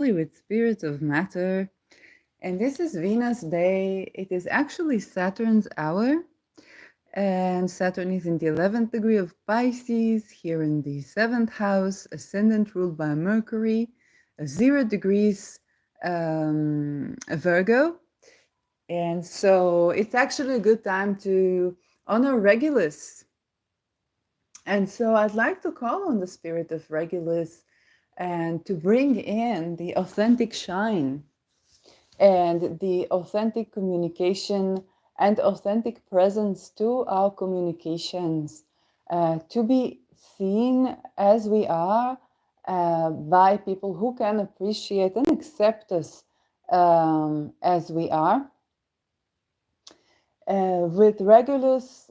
with Spirit of Matter. And this is Venus Day. It is actually Saturn's hour. And Saturn is in the 11th degree of Pisces, here in the 7th house, ascendant ruled by Mercury, 0 degrees Virgo. And so it's actually a good time to honor Regulus. And so I'd like to call on the spirit of Regulus and to bring in the authentic shine and the authentic communication and authentic presence to our communications, to be seen as we are by people who can appreciate and accept us as we are. With Regulus,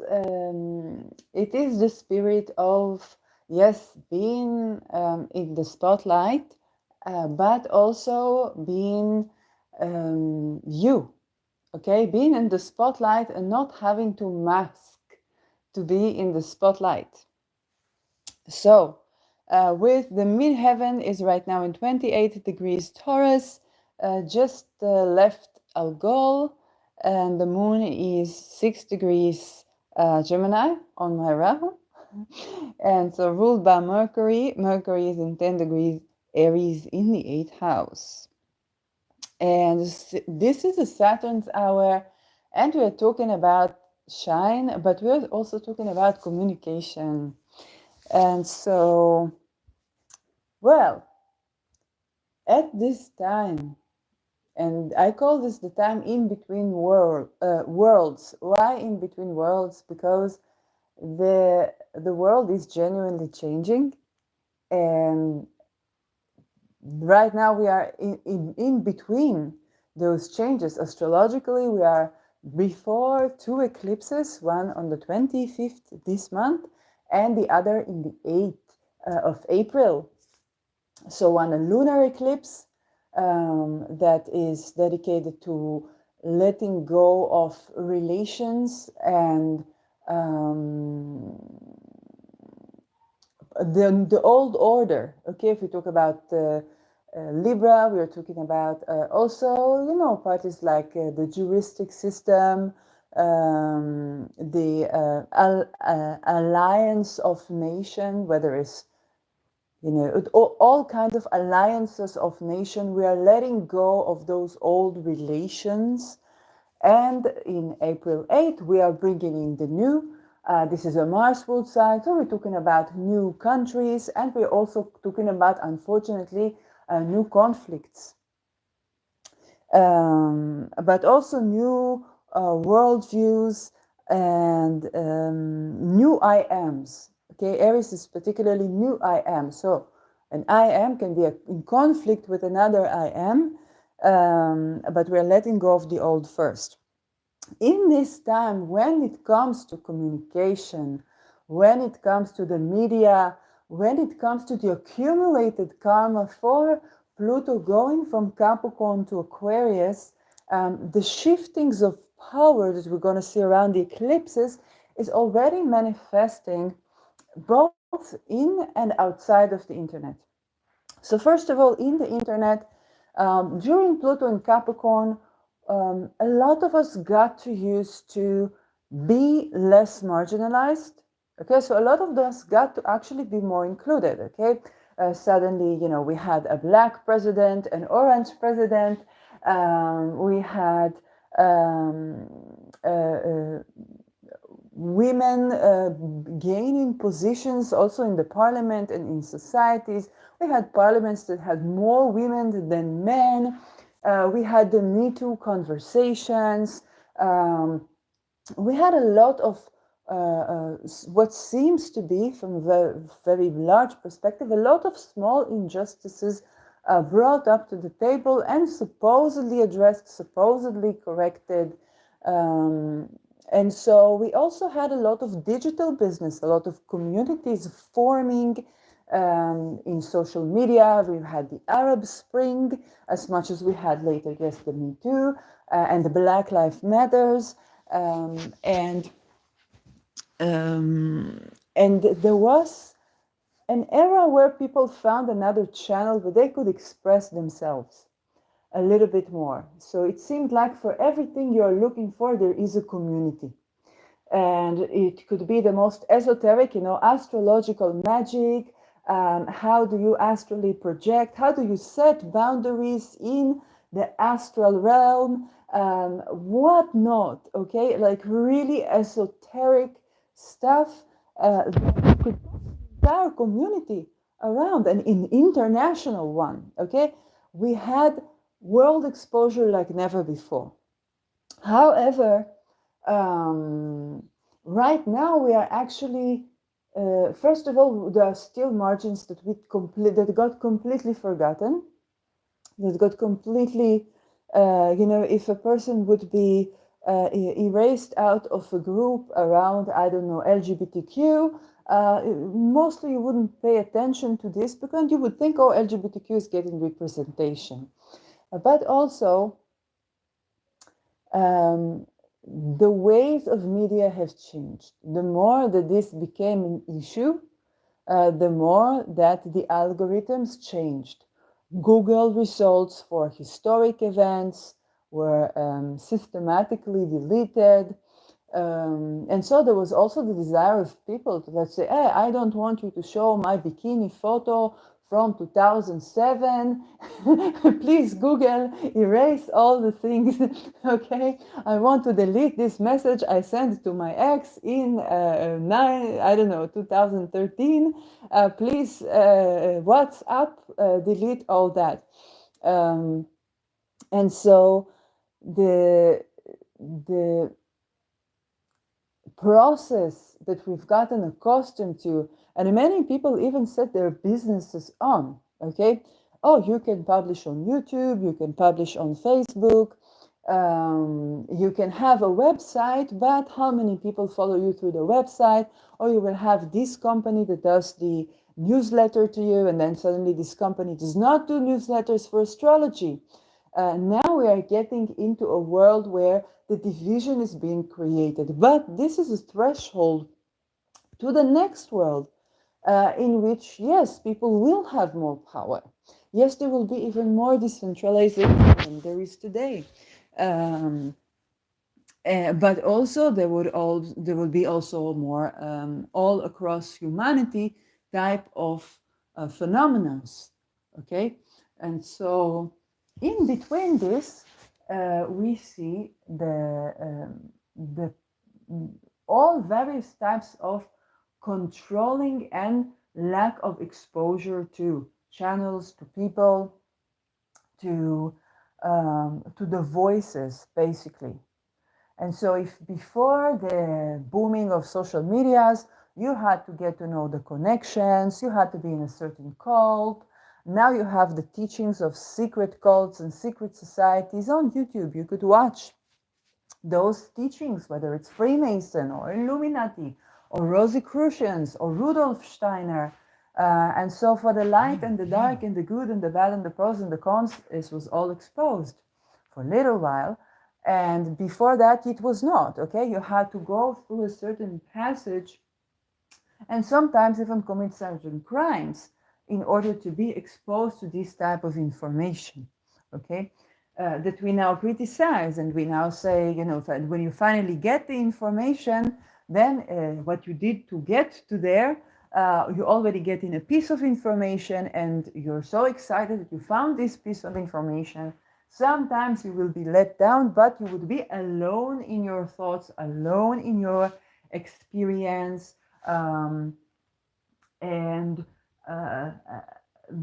it is the spirit of, yes, being in the spotlight, but also being you, okay? Being in the spotlight and not having to mask to be in the spotlight. So, with the midheaven is right now in 28 degrees Taurus, just left Algol, and the moon is 6 degrees Gemini on my Rahu. And so ruled by Mercury. Mercury is in 10 degrees Aries in the 8th house. And this is a Saturn's hour, and we're talking about shine, but we're also talking about communication. And so, well, at this time, and I call this the time in between worlds. Why in between worlds? Because the world is genuinely changing, and right now we are in between those changes. Astrologically, we are before two eclipses, one on the 25th this month and the other in the 8th of April. So one a lunar eclipse that is dedicated to letting go of relations and the old order. Okay, if we talk about Libra, we are talking about also, you know, parties like the juristic system, the alliance of nation, whether it's, you know, all kinds of alliances of nation. We are letting go of those old relations. And in April 8th, we are bringing in the new. This is a Mars ruled sign, so we're talking about new countries, and we're also talking about, unfortunately, new conflicts. But also new worldviews and new I ams. Okay, Aries is particularly new I am. So an I am can be in conflict with another I am, but we're letting go of the old first. In this time, when it comes to communication, when it comes to the media, when it comes to the accumulated karma for Pluto going from Capricorn to Aquarius, the shiftings of power that we're going to see around the eclipses is already manifesting both in and outside of the internet. So first of all, in the internet, during Pluto in Capricorn, a lot of us got to use to be less marginalized. Okay, so a lot of us got to actually be more included. Okay, suddenly, you know, we had a black president, an orange president, we had women gaining positions also in the parliament and in societies. We had parliaments that had more women than men. We had the Me Too conversations. We had a lot of what seems to be, from a very, very large perspective, a lot of small injustices brought up to the table and supposedly addressed, supposedly corrected. And so we also had a lot of digital business, a lot of communities forming in social media. We've had the Arab Spring, as much as we had later, yes, the Me Too and the Black Lives Matters. And there was an era where people found another channel where they could express themselves a little bit more. So it seemed like for everything you're looking for, there is a community. And it could be the most esoteric, astrological magic. How do you astrally project? How do you set boundaries in the astral realm? What not? Okay, like really esoteric stuff that could entire community around, and an international one. Okay, we had world exposure like never before. However, right now we are actually, first of all, there are still margins that that got completely forgotten, that got completely, if a person would be erased out of a group around, I don't know, LGBTQ, mostly you wouldn't pay attention to this because you would think, oh, LGBTQ is getting representation. But also, the ways of media have changed. The more that this became an issue, the more that the algorithms changed. Google results for historic events were systematically deleted. And so there was also the desire of people to, let's say, hey, I don't want you to show my bikini photo from 2007. Please, Google, erase all the things. Okay, I want to delete this message I sent to my ex in 2013. Please, WhatsApp, delete all that. And so the process that we've gotten accustomed to, and many people even set their businesses on, okay? Oh, you can publish on YouTube, you can publish on Facebook, you can have a website, but how many people follow you through the website? Or you will have this company that does the newsletter to you, and then suddenly this company does not do newsletters for astrology. Now we are getting into a world where the division is being created. But this is a threshold to the next world in which, yes, people will have more power. Yes, there will be even more decentralization than there is today. But also there would be also more all across humanity type of phenomena. Okay, and so in between this, we see the all various types of controlling and lack of exposure to channels, to people, to the voices, basically. And so if before the booming of social medias, you had to get to know the connections, you had to be in a certain cult. Now you have the teachings of secret cults and secret societies on YouTube. You could watch those teachings, whether it's Freemason or Illuminati or Rosicrucians or Rudolf Steiner. And so for the light and the dark and the good and the bad and the pros and the cons, this was all exposed for a little while. And before that, it was not, okay? You had to go through a certain passage and sometimes even commit certain crimes in order to be exposed to this type of information, okay? That we now criticize, and we now say, when you finally get the information, then what you did to get to there, you already get in a piece of information, and you're so excited that you found this piece of information. Sometimes you will be let down, but you would be alone in your thoughts, alone in your experience, and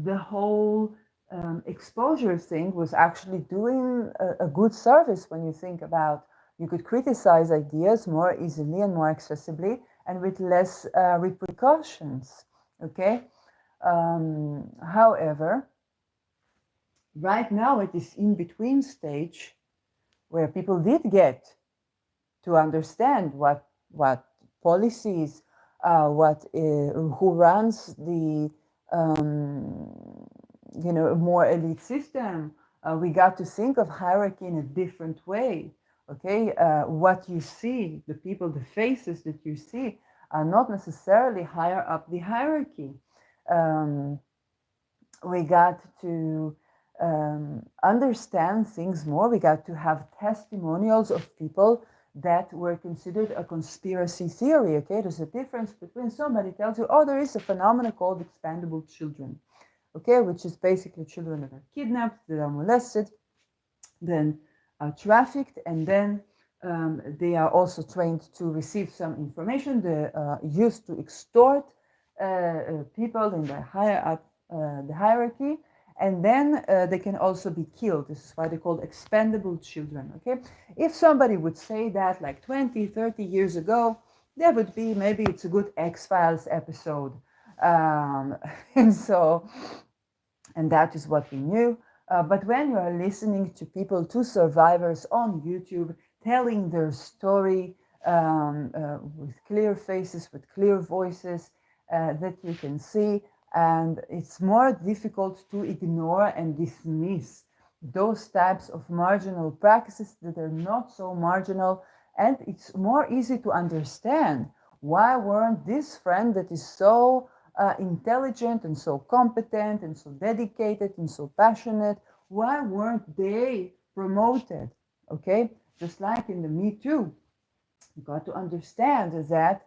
the whole exposure thing was actually doing a good service when you think about, you could criticize ideas more easily and more accessibly and with less repercussions, okay? However, right now it is in between stage where people did get to understand what policies, who runs the more elite system. We got to think of hierarchy in a different way. Okay, what you see, the people, the faces that you see, are not necessarily higher up the hierarchy. um, we got to understand things more. We got to have testimonials of people that were considered a conspiracy theory. Okay, there's a difference between somebody tells you, oh, there is a phenomenon called expendable children, okay, which is basically children that are kidnapped, that are molested, then are trafficked, and then they are also trained to receive some information. They are used to extort people in the higher up the hierarchy, and then they can also be killed. This is why they're called expendable children. Okay, if somebody would say that like 20, 30 years ago, there would be maybe it's a good X-Files episode. And so, and that is what we knew. But when you are listening to people, to survivors on YouTube, telling their story with clear faces, with clear voices that you can see, and it's more difficult to ignore and dismiss those types of marginal practices that are not so marginal, and it's more easy to understand why weren't this friend that is so intelligent and so competent and so dedicated and so passionate, why weren't they promoted? Okay, just like in the Me Too, you got to understand that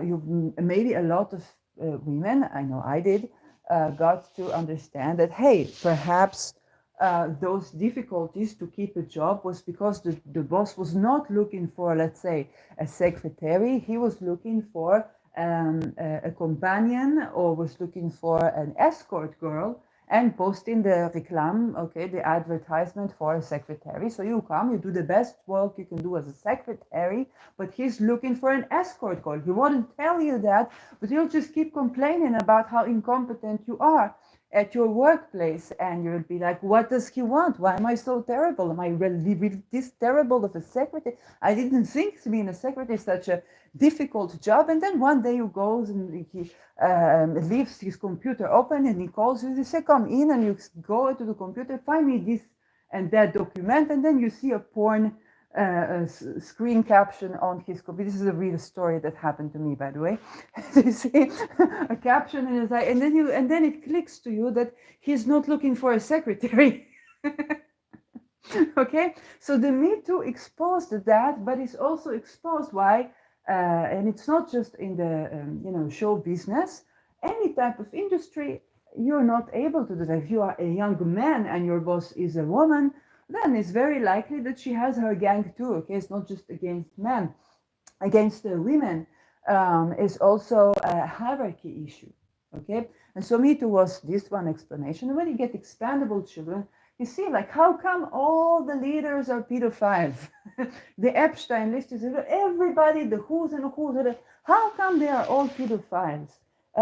you maybe a lot of women, I know I did, got to understand that, hey, perhaps those difficulties to keep a job was because the boss was not looking for, let's say, a secretary. He was looking for a companion, or was looking for an escort girl, and posting the reclam, okay, the advertisement for a secretary. So you come, you do the best work you can do as a secretary, but he's looking for an escort girl. He wouldn't tell you that, but you'll just keep complaining about how incompetent you are at your workplace, and you'll be like, what does he want? Why am I so terrible? Am I really this terrible of a secretary? I didn't think being a secretary is such a difficult job. And then one day he goes and he leaves his computer open, and he calls you. He says, come in, and you go to the computer, find me this and that document, and then you see a porn screen caption on his computer. This is a real story that happened to me, by the way. You see a caption, and then it clicks to you that he's not looking for a secretary. Okay, so the Me Too exposed that, but it's also exposed why, and it's not just in the show business, any type of industry. You're not able to do that. If you are a young man and your boss is a woman, then it's very likely that she has her gang too. Okay, it's not just against men, against the women. Is also a hierarchy issue. Okay, and so Me Too was this one explanation. And when you get expandable children, you see, like, how come all the leaders are pedophiles? The Epstein list is everybody, the who's and who's. How come they are all pedophiles?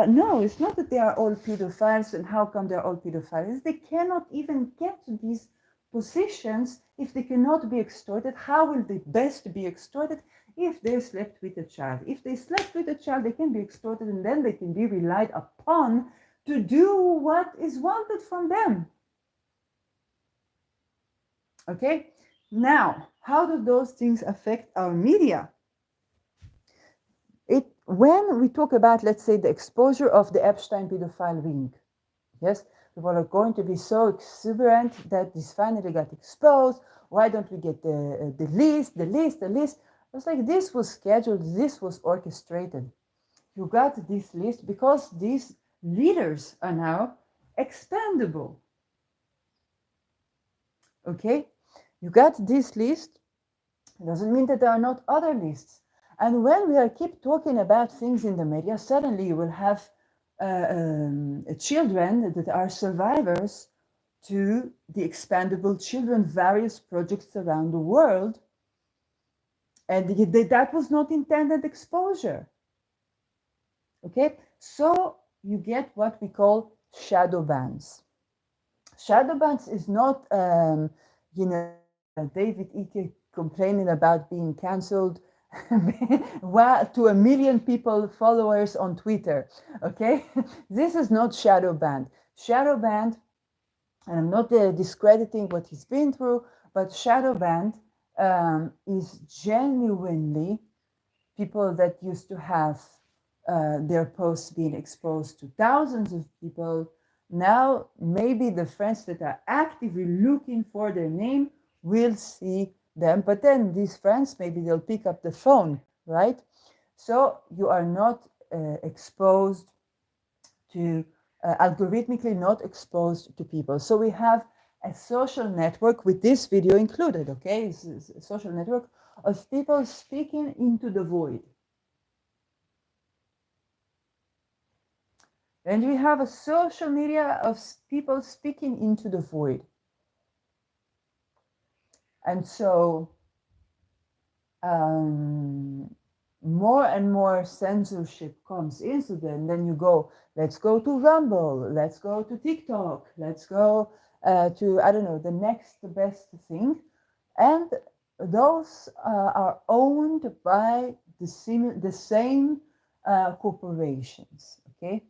No, it's not that they are all pedophiles. And how come they're all pedophiles? They cannot even get to these positions if they cannot be extorted. How will they best be extorted? If they slept with a child. If they slept with a child, they can be extorted, and then they can be relied upon to do what is wanted from them. Okay, now, how do those things affect our media? When we talk about, let's say, the exposure of the Epstein pedophile ring, yes, people are going to be so exuberant that this finally got exposed. Why don't we get the list? It's like, this was scheduled, this was orchestrated. You got this list because these leaders are now expendable. Okay, you got this list. It doesn't mean that there are not other lists. And when we keep talking about things in the media, suddenly you will have children that are survivors to the expendable children, various projects around the world. And that was not intended exposure. Okay, so you get what we call shadow bans. Shadow bans is not, David Icke complaining about being cancelled to 1 million people, followers on Twitter. Okay, this is not shadow banned. Shadow banned, and I'm not discrediting what he's been through, but shadow banned is genuinely people that used to have their posts being exposed to thousands of people. Now, maybe the friends that are actively looking for their name will see them, but then these friends, maybe they'll pick up the phone, right? So you are not exposed to, algorithmically not exposed to people. So we have a social network with this video included, okay? It's a social network of people speaking into the void. And we have a social media of people speaking into the void. And so more and more censorship comes into them. Then you go, let's go to Rumble, let's go to TikTok, let's go to, I don't know, the next best thing. And those are owned by the same corporations, okay?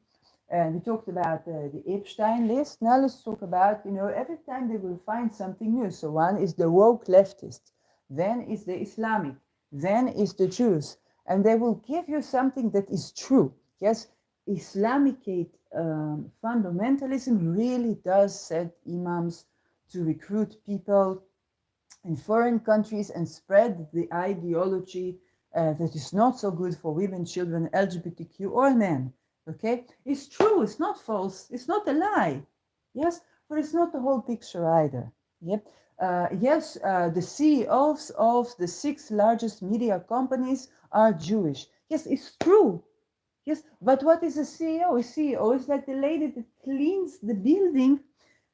And we talked about the Epstein list. Now let's talk about, every time they will find something new. So one is the woke leftists, then is the Islamic, then is the Jews. And they will give you something that is true. Yes, Islamic fundamentalism really does set imams to recruit people in foreign countries and spread the ideology that is not so good for women, children, LGBTQ, or men. Okay, it's true, it's not false, it's not a lie. Yes, but it's not the whole picture either. Yep. Yes, the CEOs of the 6 largest media companies are Jewish. Yes, it's true. Yes, but what is a CEO? A CEO is like the lady that cleans the building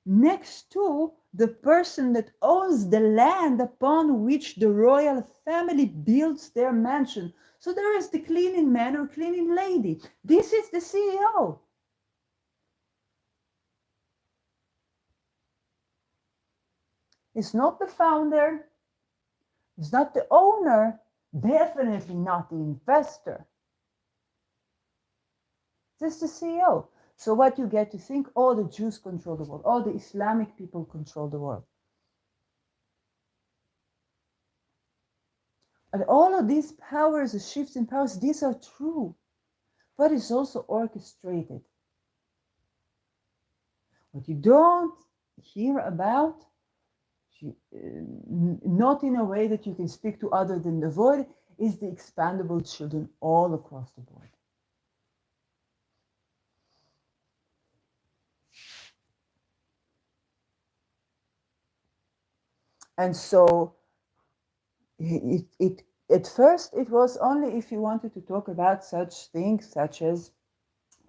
next to the person that owns the land upon which the royal family builds their mansion. So there is the cleaning man or cleaning lady. This is the CEO. It's not the founder. It's not the owner. Definitely not the investor. This is the CEO. So what you get to think, all the Jews control the world, all the Islamic people control the world. And all of these powers, the shifts in powers, these are true, but it's also orchestrated. What you don't hear about, not in a way that you can speak to other than the void, is the expandable children all across the board. And so at first it was only if you wanted to talk about such things such as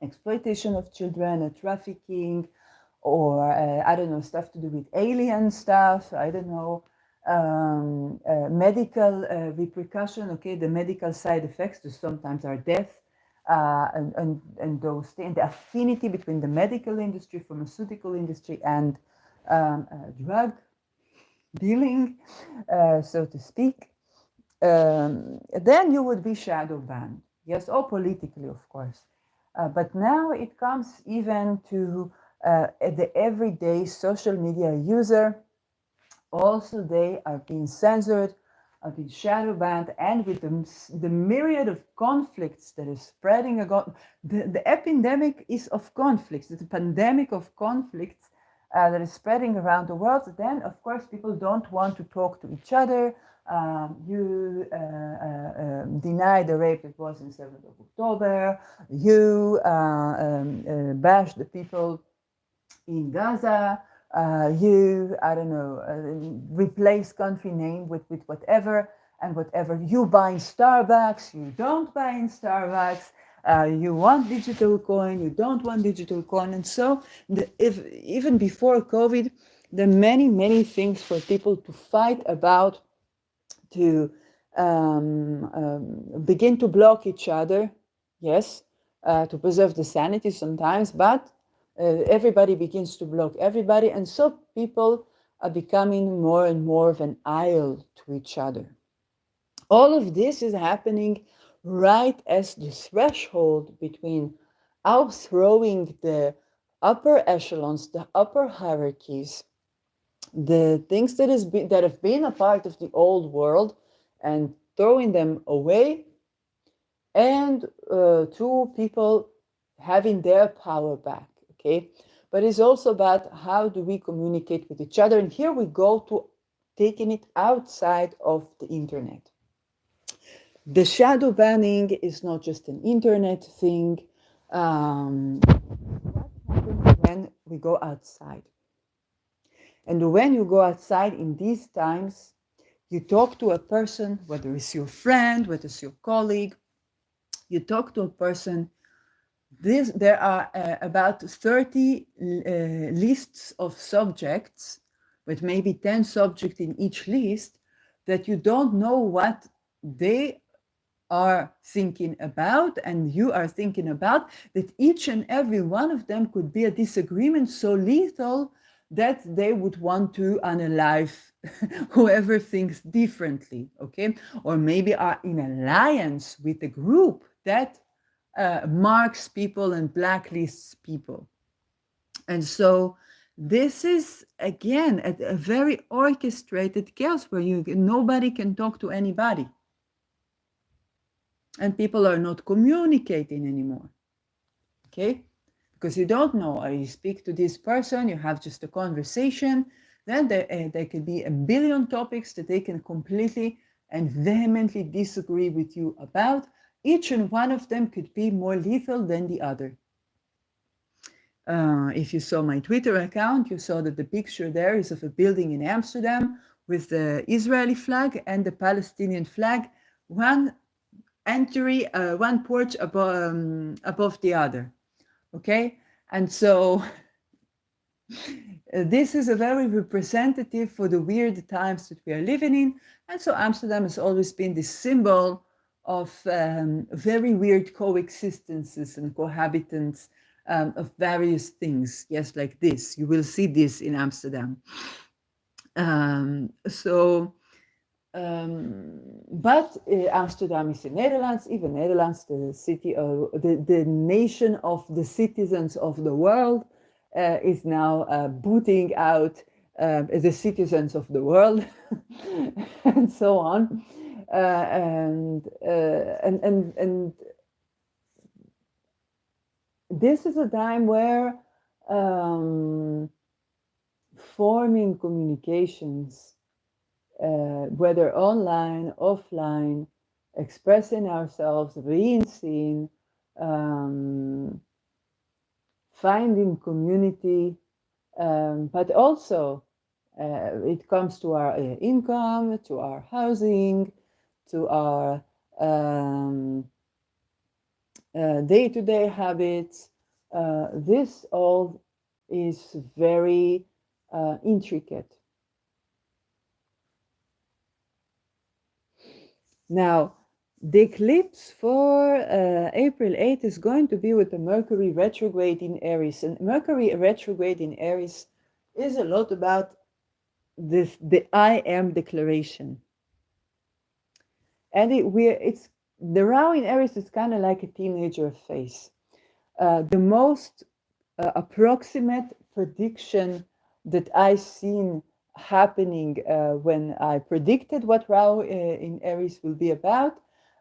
exploitation of children, trafficking, or I don't know, stuff to do with alien stuff, I don't know, medical repercussion, okay, the medical side effects, that sometimes are death, and those things, the affinity between the medical industry, pharmaceutical industry, and drug dealing, so to speak, then you would be shadow banned. Yes, or politically, of course. But now it comes even to the everyday social media user. Also, they are being censored, are being shadow banned, and with the myriad of conflicts that is spreading, the epidemic is of conflicts, the pandemic of conflicts that is spreading around the world. Then, of course, people don't want to talk to each other. You deny the rape that was in 7th of October. You bash the people in Gaza. You, I don't know, replace country name with whatever and whatever. You buy in Starbucks, you don't buy in Starbucks. You want digital coin, you don't want digital coin. And so even before COVID, there are many things for people to fight about, to begin to block each other, yes, to preserve the sanity sometimes, but everybody begins to block everybody, and so people are becoming more and more of an idol to each other. All of this is happening right as the threshold between outthrowing the upper echelons, the upper hierarchies, the things that have been a part of the old world, and throwing them away, and two people having their power back, okay? But it's also about how do we communicate with each other. And here we go to taking it outside of the internet. The shadow banning is not just an internet thing. What happens when we go outside? And when you go outside in these times, you talk to a person, whether it's your friend, whether it's your colleague, you talk to a person. There are about 30 lists of subjects, with maybe 10 subjects in each list, that you don't know what they are thinking about and you are thinking about, that each and every one of them could be a disagreement so lethal that they would want to unalive whoever thinks differently, okay? Or maybe are in alliance with a group that marks people and blacklists people. And so this is, again, a very orchestrated chaos where nobody can talk to anybody. And people are not communicating anymore, okay? Because you don't know, or you speak to this person, you have just a conversation, then there could be a billion topics that they can completely and vehemently disagree with you about. Each and one of them could be more lethal than the other. If you saw my Twitter account, you saw that the picture there is of a building in Amsterdam with the Israeli flag and the Palestinian flag, one porch above the other. Okay, and so this is a very representative for the weird times that we are living in. And so Amsterdam has always been this symbol of very weird coexistences and cohabitants of various things. Yes, like this. You will see this in Amsterdam. But Amsterdam is in Netherlands, even Netherlands, the city, the nation of the citizens of the world, is now booting out the citizens of the world, and so on, and this is a time where forming communications, whether online, offline, expressing ourselves, being seen, finding community, but also it comes to our income, to our housing, to our day-to-day habits. This all is very intricate. Now, the eclipse for April 8th is going to be with the Mercury retrograde in Aries. And Mercury retrograde in Aries is a lot about this, the I am declaration. And it's the Rahu in Aries is kind of like a teenager phase. The most approximate prediction that I've seen happening when I predicted what Rahu in Aries will be about,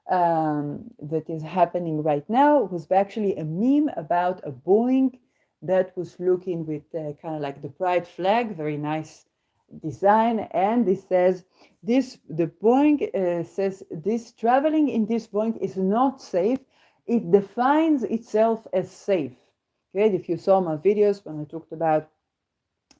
that is happening right now, was actually a meme about a Boeing that was looking with kind of like the pride flag, very nice design, and it says the Boeing says this traveling in this Boeing is not safe. It defines itself as safe. Okay, if you saw my videos when I talked about,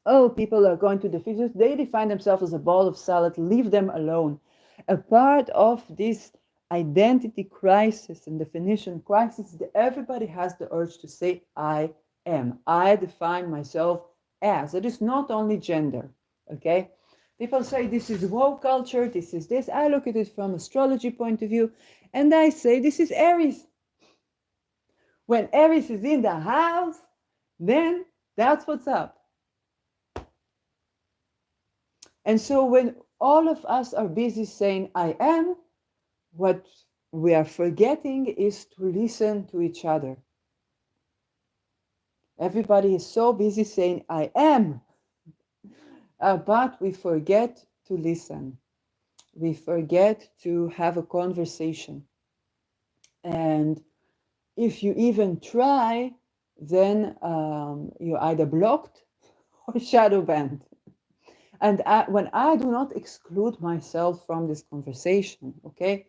oh, people are going to the physics, they define themselves as a ball of salad, leave them alone. A part of this identity crisis and definition crisis, that everybody has the urge to say, I am. I define myself as. It is not only gender, okay? People say this is woke culture, this is this. I look at it from astrology point of view, and I say this is Aries. When Aries is in the house, then that's what's up. And so when all of us are busy saying, I am, what we are forgetting is to listen to each other. Everybody is so busy saying, I am, but we forget to listen. We forget to have a conversation. And if you even try, then you're either blocked or shadow banned. And when I do not exclude myself from this conversation, okay?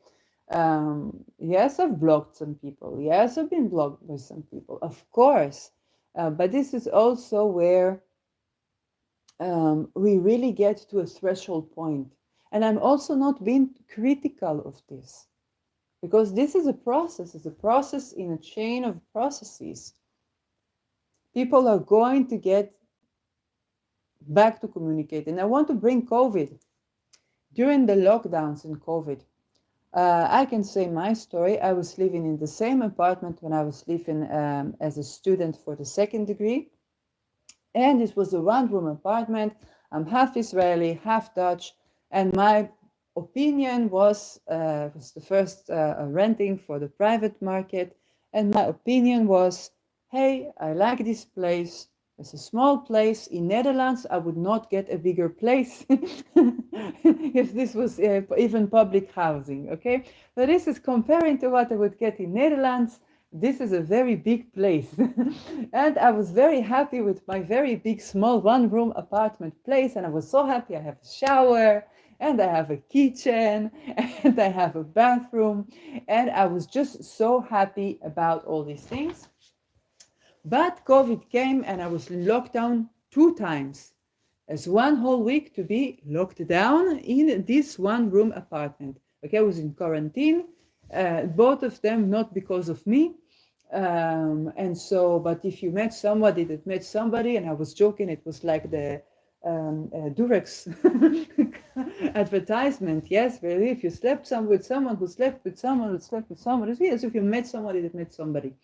Yes, I've blocked some people. Yes, I've been blocked by some people, of course. But this is also where we really get to a threshold point. And I'm also not being critical of this, because this is a process. It's a process in a chain of processes. People are going to get back to communicate. And I want to bring COVID. During the lockdowns in COVID, I can say my story. I was living in the same apartment when I was living as a student for the second degree. And it was a one-room apartment. I'm half Israeli, half Dutch. And my opinion was the first renting for the private market. And my opinion was, hey, I like this place. It's a small place. In Netherlands, I would not get a bigger place if this was even public housing, okay? So this is comparing to what I would get in Netherlands. This is a very big place. And I was very happy with my very big, small one-room apartment place. And I was so happy I have a shower, and I have a kitchen, and I have a bathroom. And I was just so happy about all these things. But COVID came and I was locked down 2 times, as one whole week to be locked down in this one-room apartment. Okay, I was in quarantine, both of them not because of me. And so, but if you met somebody that met somebody, and I was joking, it was like the Durex advertisement. Yes, really, if you slept with someone who slept with someone who slept with someone, it's as if you met somebody that met somebody.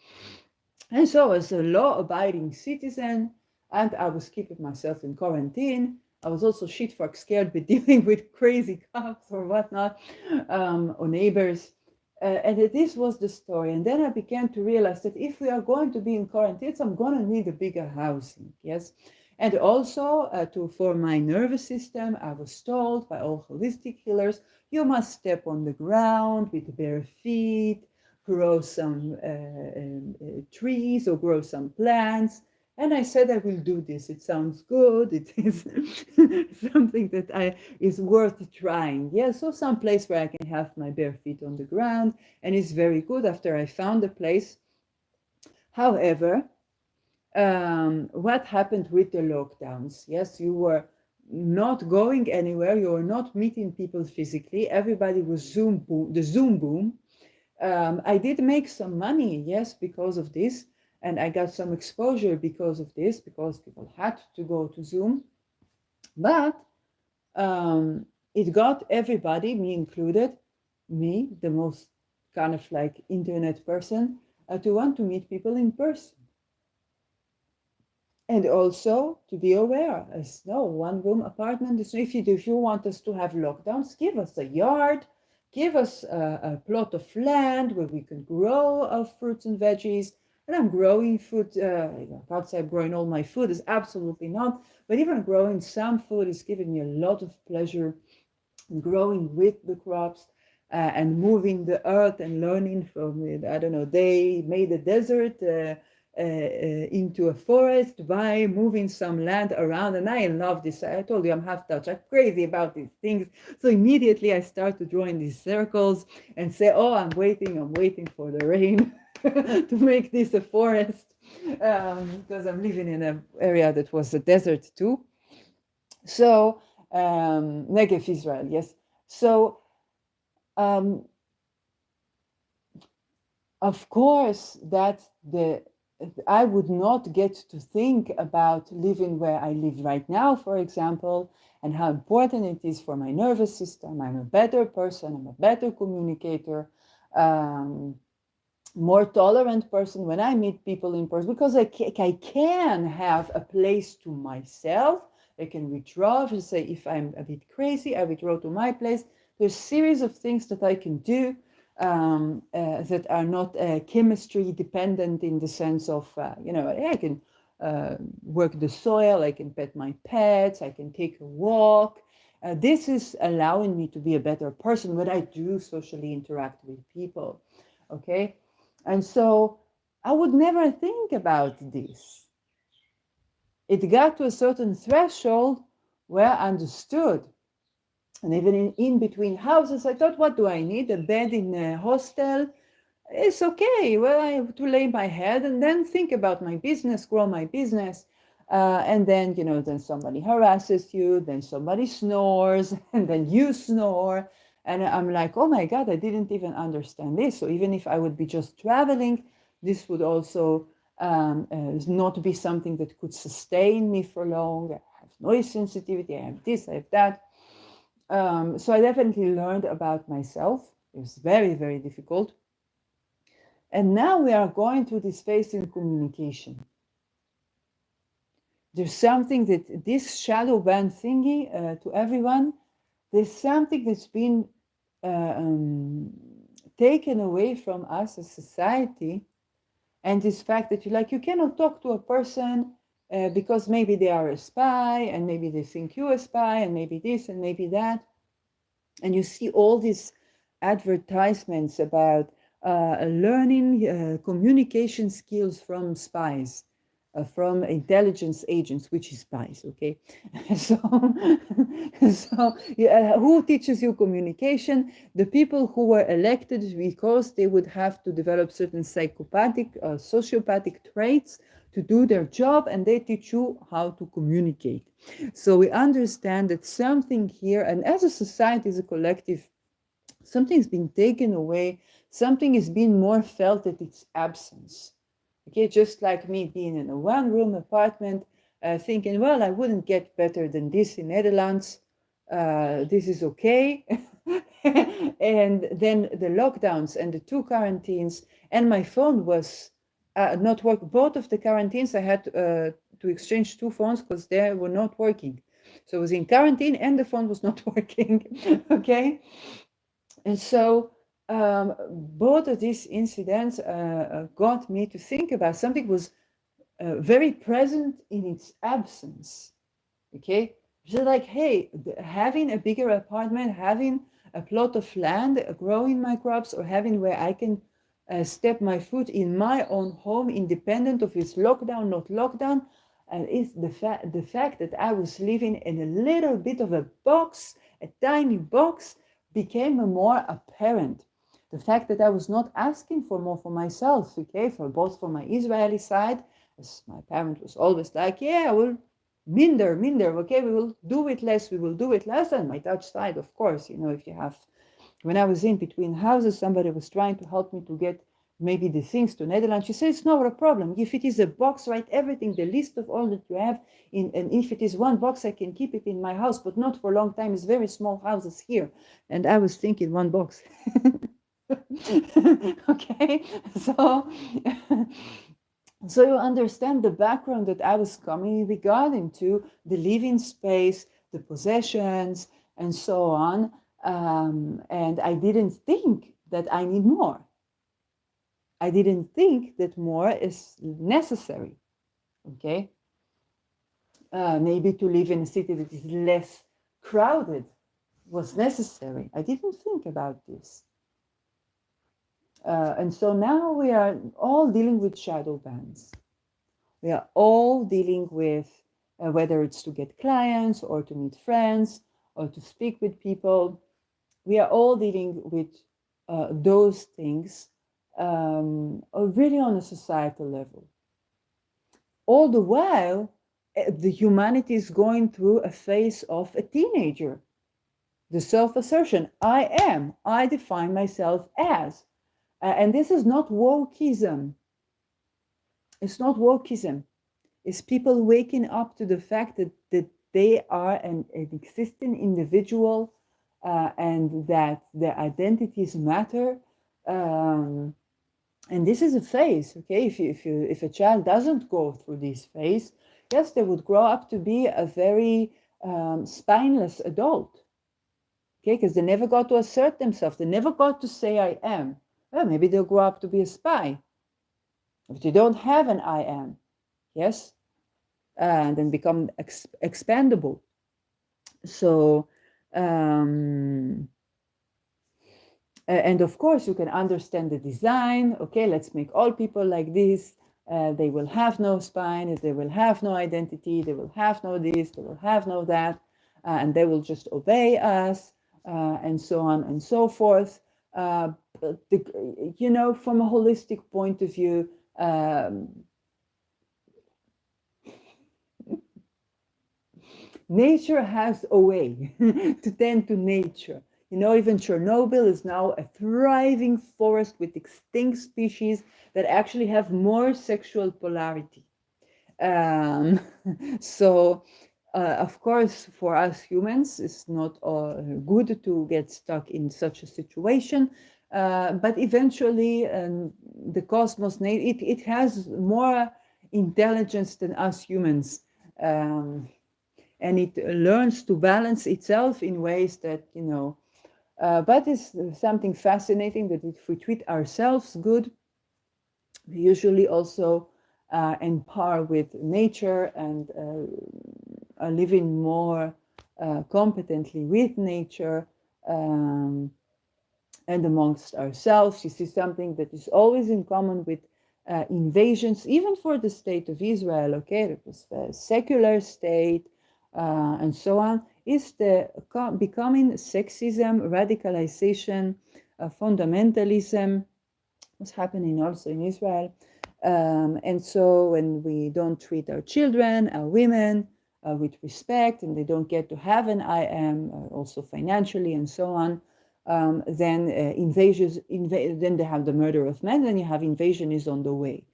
And so, as a law-abiding citizen, and I was keeping myself in quarantine, I was also shit fuck scared with dealing with crazy cops or whatnot, or neighbors. And this was the story. And then I began to realize that if we are going to be in quarantine, I'm going to need a bigger housing. Yes. And also for my nervous system, I was told by all holistic healers, you must step on the ground with bare feet, grow some trees or grow some plants. And I said, I will do this. It sounds good. It is something that is worth trying. Yeah, so some place where I can have my bare feet on the ground, and it's very good after I found a place. However, what happened with the lockdowns? Yes, you were not going anywhere. You were not meeting people physically. Everybody was the Zoom boom. I did make some money, yes, because of this. And I got some exposure because of this, because people had to go to Zoom. But it got everybody, me included, me, the most kind of like internet person, to want to meet people in person. And also to be aware, as no one-room apartment. If you want us to have lockdowns, give us a yard, give us a plot of land where we can grow our fruits and veggies. And I'm growing food. I can't say I'm growing all my food, is absolutely not. But even growing some food is giving me a lot of pleasure. Growing with the crops and moving the earth and learning from it. I don't know, they made a desert into a forest by moving some land around, and I love this. I told you I'm half Dutch. I'm crazy about these things. So immediately I start to draw in these circles and say, oh, I'm waiting for the rain to make this a forest, because I'm living in an area that was a desert too. So Negev, Israel, yes. So of course that I would not get to think about living where I live right now, for example, and how important it is for my nervous system. I'm a better person, I'm a better communicator, more tolerant person when I meet people in person, because I can have a place to myself. I can withdraw. If say if I'm a bit crazy, I withdraw to my place. There's a series of things that I can do that are not chemistry dependent, in the sense of, I can work the soil, I can pet my pets, I can take a walk. This is allowing me to be a better person when I do socially interact with people. Okay. And so I would never think about this. It got to a certain threshold where I understood. And even in between houses, I thought, what do I need? A bed in a hostel? It's okay. Well, I have to lay my head and then think about my business, grow my business. And then, then somebody harasses you, then somebody snores, and then you snore. And I'm like, oh my God, I didn't even understand this. So even if I would be just traveling, this would also not be something that could sustain me for long. I have noise sensitivity, I have this, I have that. So I definitely learned about myself. It was very, very difficult. And now we are going through this phase in communication. There's something that this shadow band thingy, to everyone, there's something that's been taken away from us as society. And this fact that you cannot talk to a person because maybe they are a spy, and maybe they think you're a spy, and maybe this and maybe that. And you see all these advertisements about learning communication skills from spies, from intelligence agents, which is spies, okay? So, who teaches you communication? The people who were elected because they would have to develop certain psychopathic, sociopathic traits to do their job, and they teach you how to communicate. So we understand that something here, and as a society, as a collective, something's been taken away, something is being more felt at its absence. Okay, just like me being in a one-room apartment, thinking, well, I wouldn't get better than this in Netherlands. This is okay. And then the lockdowns and the 2 quarantines, and my phone was not work. Both of the quarantines, I had to exchange 2 phones because they were not working. So I was in quarantine and the phone was not working. Okay. And so both of these incidents got me to think about something was very present in its absence. Okay, so like, hey, having a bigger apartment, having a plot of land, growing my crops, or having where I can step my foot in my own home, independent of its lockdown, not lockdown, and it's the fact that I was living in a little bit of a box, a tiny box, became more apparent. The fact that I was not asking for more for myself, okay, for both for my Israeli side, as my parent was always like, yeah, well, minder, okay, we will do it less, and my Dutch side, of course, if you have, when I was in between houses, somebody was trying to help me to get maybe the things to Netherlands. She said, it's not a problem. If it is a box, write everything, the list of all that you have in, and if it is one box, I can keep it in my house, but not for a long time. It's very small houses here. And I was thinking, one box. Okay, so so you understand the background that I was coming regarding to the living space, the possessions, and so on. And I didn't think that I need more. I didn't think that more is necessary. Okay, maybe to live in a city that is less crowded was necessary. I didn't think about this. And so now we are all dealing with shadow bands. We are all dealing with whether it's to get clients or to meet friends or to speak with people. We are all dealing with those things really on a societal level. All the while, the humanity is going through a phase of a teenager. The self-assertion, I define myself as. And this is not wokeism. It's not wokeism. It's people waking up to the fact that they are an existing individual and that their identities matter. And this is a phase, okay? If a child doesn't go through this phase, yes, they would grow up to be a very spineless adult, okay? Because they never got to assert themselves. They never got to say I am. Well, maybe they'll grow up to be a spy. If they don't have an I am, yes, and then become expandable. So And of course, you can understand the design. Okay, let's make all people like this. They will have no spine, they will have no identity, they will have no this, they will have no that, and they will just obey us, and so on and so forth. From a holistic point of view, nature has a way to tend to nature. Even Chernobyl is now a thriving forest with extinct species that actually have more sexual polarity. So, of course, for us humans, it's not good to get stuck in such a situation. But eventually, the cosmos, it has more intelligence than us humans. And it learns to balance itself in ways that, but it's something fascinating that if we treat ourselves good, we usually also in par with nature and are living more competently with nature and amongst ourselves. You see something that is always in common with invasions, even for the state of Israel, okay, it was a secular state, and so on, is the becoming sexism, radicalization, fundamentalism. What's happening also in Israel. And so when we don't treat our children, our women, with respect, and they don't get to have an I am, also financially and so on, then then they have the murder of men, then you have invasion is on the way.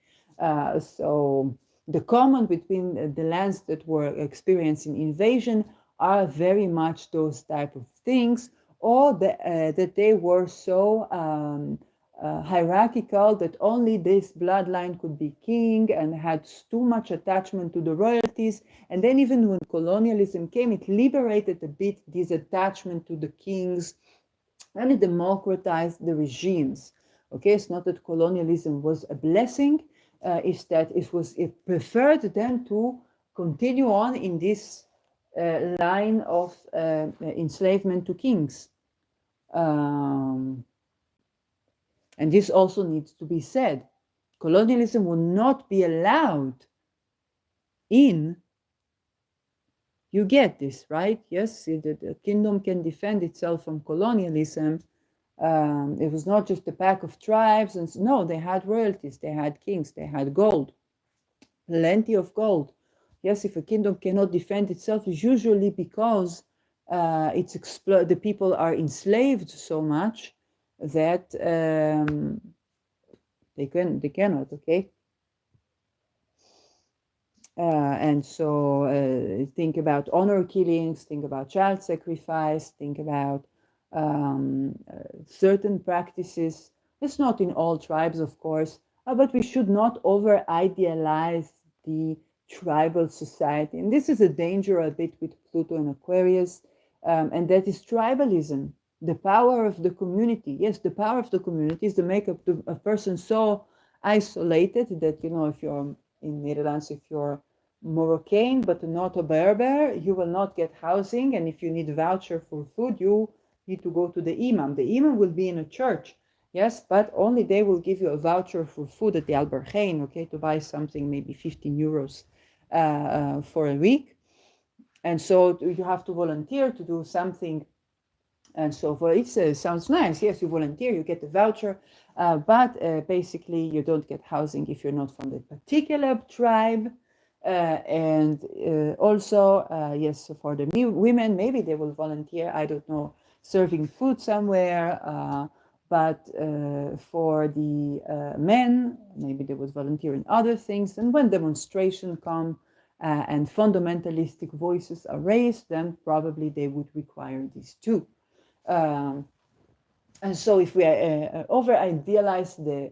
So the common between the lands that were experiencing invasion are very much those type of things, or that they were so hierarchical that only this bloodline could be king and had too much attachment to the royalties. And then even when colonialism came, it liberated a bit this attachment to the kings, and it democratized the regimes. Okay, it's not that colonialism was a blessing, it's that it preferred then to continue on in this line of enslavement to kings. And this also needs to be said. Colonialism will not be allowed in. You get this, right? Yes, the kingdom can defend itself from colonialism. It was not just a pack of tribes. And no, they had royalties, they had kings, they had gold, plenty of gold. Yes, if a kingdom cannot defend itself, it's usually because the people are enslaved so much that they cannot, okay? And so think about honor killings, think about child sacrifice, think about certain practices. It's not in all tribes, of course, but we should not over-idealize the tribal society. And this is a danger a bit with Pluto and Aquarius, and that is tribalism. The power of the community. Yes, the power of the community is to make a person so isolated that, if you're in Netherlands, if you're Moroccan but not a Berber, you will not get housing. And if you need a voucher for food, you need to go to the imam. The imam will be in a church, yes, but only they will give you a voucher for food at the Alberghein, okay, to buy something, maybe 15 euros for a week. And so you have to volunteer to do something. And so for it sounds nice. Yes, you volunteer, you get a voucher, but basically you don't get housing if you're not from the particular tribe. And also, yes, for the women, maybe they will volunteer, I don't know, serving food somewhere. But for the men, maybe they would volunteer in other things. And when demonstrations come and fundamentalistic voices are raised, then probably they would require these too. And so if we over-idealize the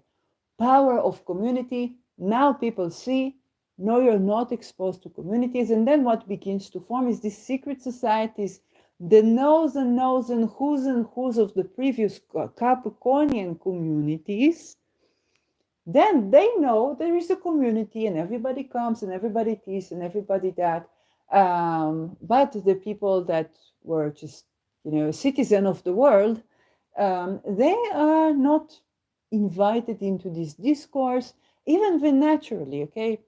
power of community, now people see, no, you're not exposed to communities. And then what begins to form is these secret societies, the knows and who's of the previous Capricornian communities. Then they know there is a community and everybody comes and everybody this and everybody that. But the people that were just, a citizen of the world, they are not invited into this discourse, even when naturally, okay?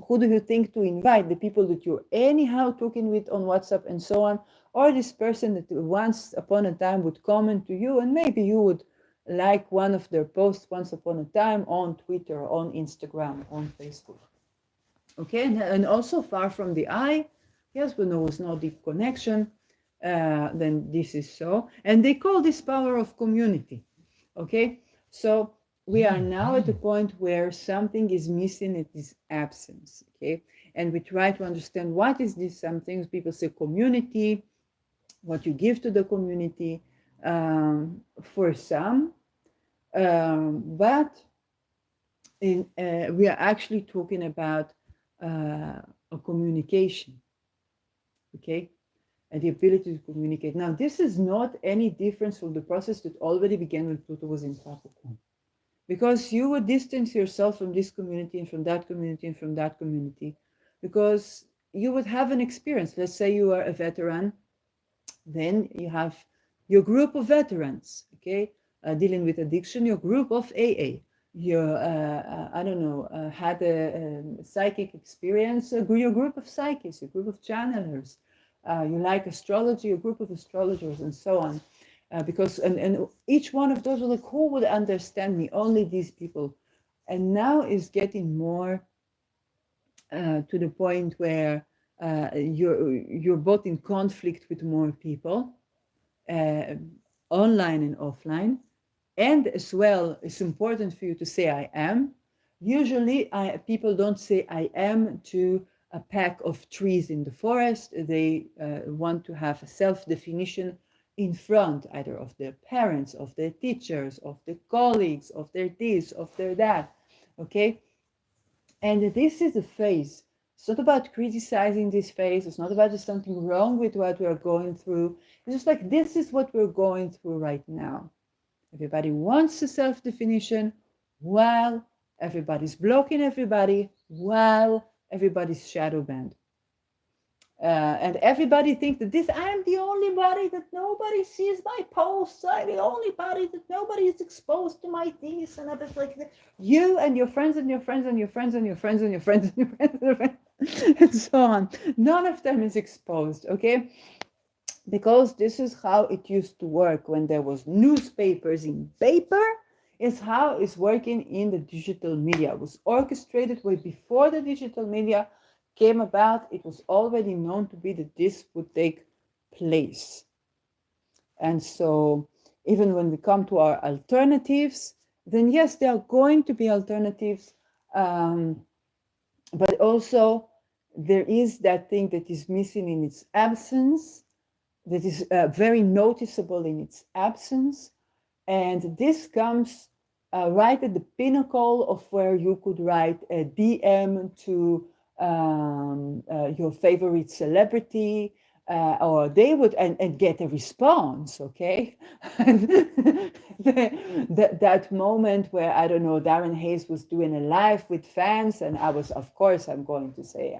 Who do you think to invite? The people that you're anyhow talking with on WhatsApp and so on, or this person that once upon a time would comment to you and maybe you would like one of their posts once upon a time on Twitter, on Instagram, on Facebook. Okay, and also far from the eye, yes, when there was no deep connection, then this is so. And they call this power of community. Okay, so we are now at the point where something is missing, it is absence. Okay, and we try to understand what is this something. People say community, what you give to the community, for some, but we are actually talking about a communication, okay, and the ability to communicate. Now, this is not any difference from the process that already began when Pluto was in Capricorn, because you would distance yourself from this community and from that community and from that community, because you would have an experience. Let's say you are a veteran, then you have your group of veterans, okay, dealing with addiction, your group of AA. You, I don't know, had a psychic experience, your group of psychics, your group of channelers. You like astrology, a group of astrologers, and so on. Because and each one of those were like, who would understand me? Only these people. And now is getting more to the point where you're both in conflict with more people, online and offline. And as well, it's important for you to say I am. Usually people don't say I am to a pack of trees in the forest. They want to have a self-definition in front, either of their parents, of their teachers, of their colleagues, of their this, of their that, okay? And this is a phase. It's not about criticizing this phase. It's not about there's something wrong with what we're going through. It's just like, this is what we're going through right now. Everybody wants a self-definition while everybody's blocking everybody, while everybody's shadow banned. And everybody thinks that I'm the only body that nobody sees my posts. I'm the only body that nobody is exposed to my this and that. It's like you and your friends and your friends and your friends and your friends and your friends and your friends and your friends and so on. None of them is exposed, okay? Because this is how it used to work when there was newspapers in paper, is how it's working in the digital media. It was orchestrated way before the digital media came about. It was already known to be that this would take place. And so even when we come to our alternatives, then yes, there are going to be alternatives, but also there is that thing that is missing in its absence, that is very noticeable in its absence. And this comes right at the pinnacle of where you could write a DM to your favorite celebrity, or they would and get a response, okay? That moment where, I don't know, Darren Hayes was doing a live with fans, and I was, of course, I'm going to say,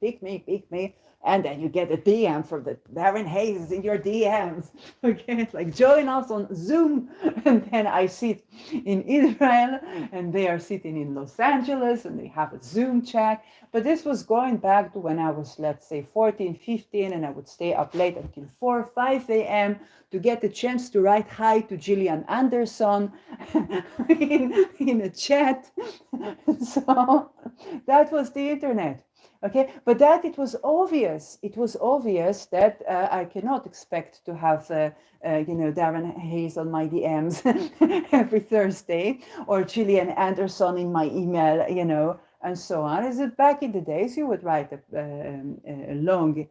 pick me. And then you get a DM from the Darren Hayes in your DMs. Okay, it's like, join us on Zoom. And then I sit in Israel and they are sitting in Los Angeles and they have a Zoom chat. But this was going back to when I was, let's say, 14, 15, and I would stay up late until 4, 5 a.m. to get the chance to write hi to Gillian Anderson in a chat. So that was the internet. Okay, but that it was obvious that I cannot expect to have Darren Hayes on my DMs every Thursday, or Gillian Anderson in my email, and so on. Is it back in the days you would write a long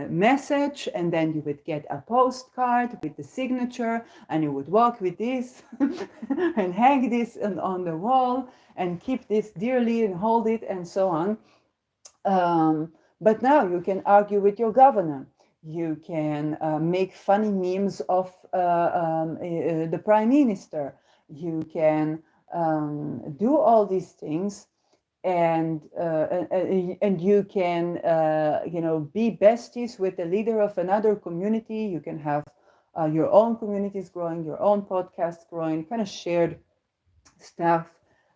message, and then you would get a postcard with the signature, and you would walk with this and hang this on the wall and keep this dearly and hold it and so on. But now you can argue with your governor. You can make funny memes of the prime minister. You can do all these things, and you can be besties with the leader of another community. You can have your own community is growing, your own podcast growing, kind of shared stuff.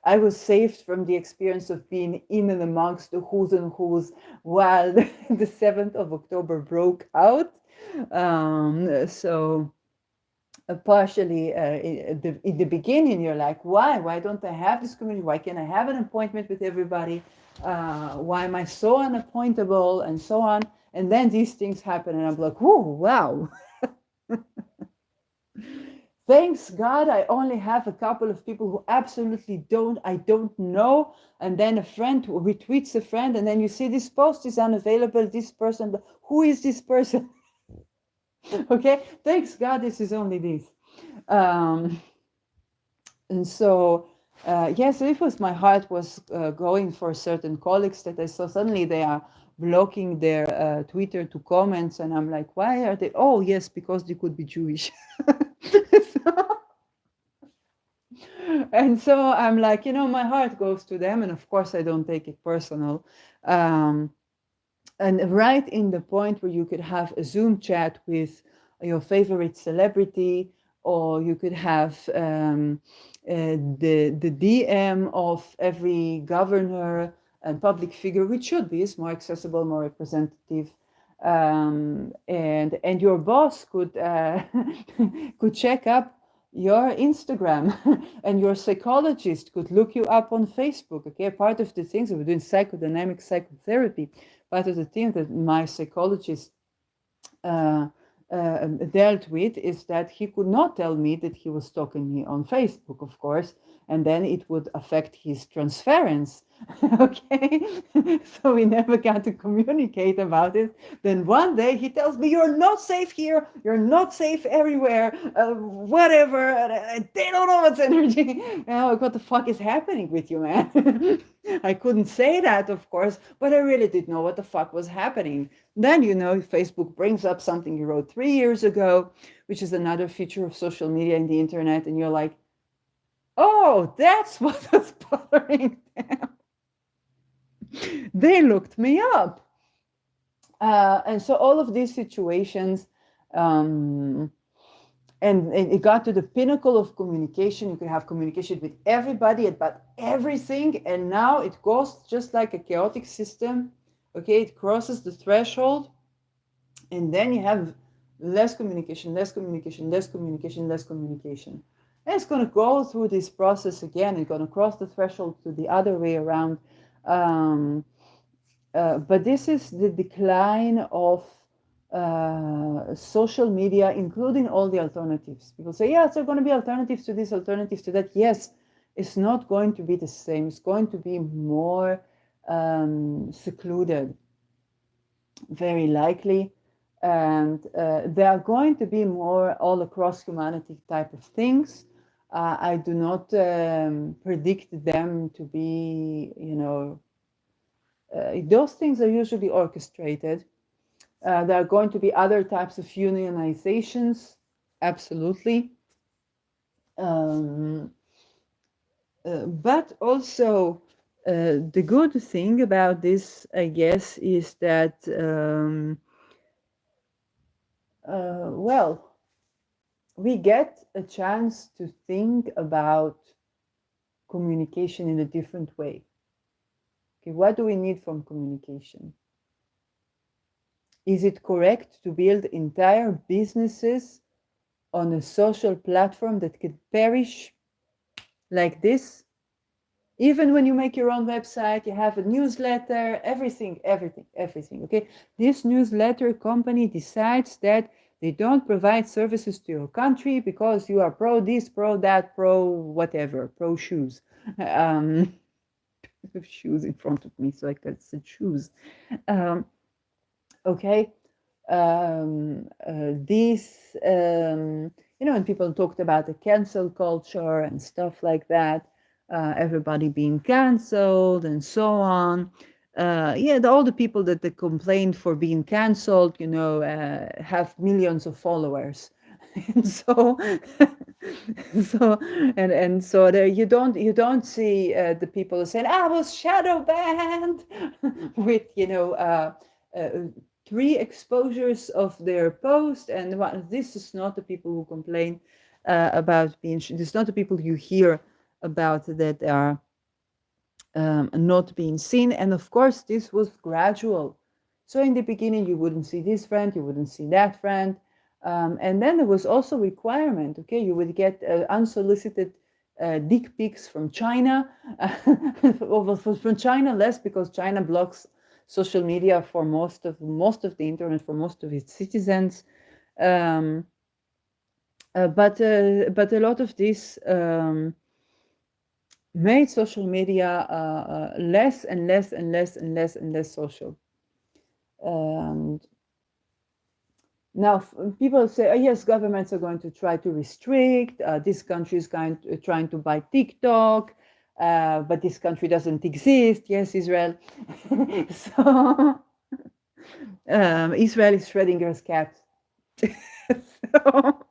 I was saved from the experience of being in and amongst the who's and who's while the 7th of October broke out. So partially in the beginning, you're like, why don't I have this community? Why can't I have an appointment with everybody? Why am I so unappointable and so on? And then these things happen and I'm like, oh, wow. Thanks God, I only have a couple of people who absolutely I don't know. And then a friend retweets a friend, and then you see this post is unavailable. This person, who is this person? Okay, thanks God, this is only this. And so, yes, it was my heart was going for certain colleagues that I saw suddenly they are blocking their Twitter to comments, and I'm like, why are they? Oh, yes, because they could be Jewish. And so I'm like, my heart goes to them, and of course I don't take it personal. And right in the point where you could have a Zoom chat with your favorite celebrity, or you could have the DM of every governor and public figure, which should be is more accessible, more representative. And your boss could could check up your Instagram, and your psychologist could look you up on Facebook. Okay, part of the things we're doing psychodynamic psychotherapy. Part of the thing that my psychologist dealt with is that he could not tell me that he was stalking me on Facebook, of course, and then it would affect his transference. Okay, so we never got to communicate about it. Then one day he tells me, "You're not safe here. You're not safe everywhere. Whatever. They don't know what's energy." What the fuck is happening with you, man? I couldn't say that, of course, but I really didn't know what the fuck was happening. Then, Facebook brings up something you wrote 3 years ago, which is another feature of social media and the internet, and you're like, oh, that's what was bothering them. They looked me up. And so all of these situations, and it got to the pinnacle of communication. You could have communication with everybody about everything, and now it goes just like a chaotic system. Okay, it crosses the threshold, and then you have less communication, less communication, less communication, less communication. And it's going to go through this process again. It's going to cross the threshold to the other way around. But this is the decline of social media, including all the alternatives. People say, yes, there are going to be alternatives to this, alternatives to that. Yes, it's not going to be the same. It's going to be more secluded, very likely. And there are going to be more all across humanity type of things. I do not predict them to be, those things are usually orchestrated. There are going to be other types of unionizations, absolutely. But also, the good thing about this, I guess, is that, well, we get a chance to think about communication in a different way. Okay, what do we need from communication? Is it correct to build entire businesses on a social platform that could perish like this? Even when you make your own website, you have a newsletter, everything, okay? This newsletter company decides that they don't provide services to your country because you are pro this, pro that, pro whatever, pro shoes. Shoes in front of me, so I could say shoes. Okay. These, when people talked about the cancel culture and stuff like that, everybody being canceled and so on. All the people that they complained for being canceled, have millions of followers. And so, so there you don't see the people saying, I was shadow banned with 3 exposures of their post, and this is not the people who complain about being. This is not the people you hear about that are not being seen. And of course, this was gradual. So in the beginning, you wouldn't see this friend, you wouldn't see that friend. And then there was also requirement, okay? You would get unsolicited dick pics from China. From China less, because China blocks social media for most of the internet for most of its citizens. But a lot of this made social media less and less and less and less and less social. And now people say, oh, yes, governments are going to try to restrict. This country is trying to buy TikTok, but this country doesn't exist. Yes, Israel. So Israel is Schrodinger's cat. So,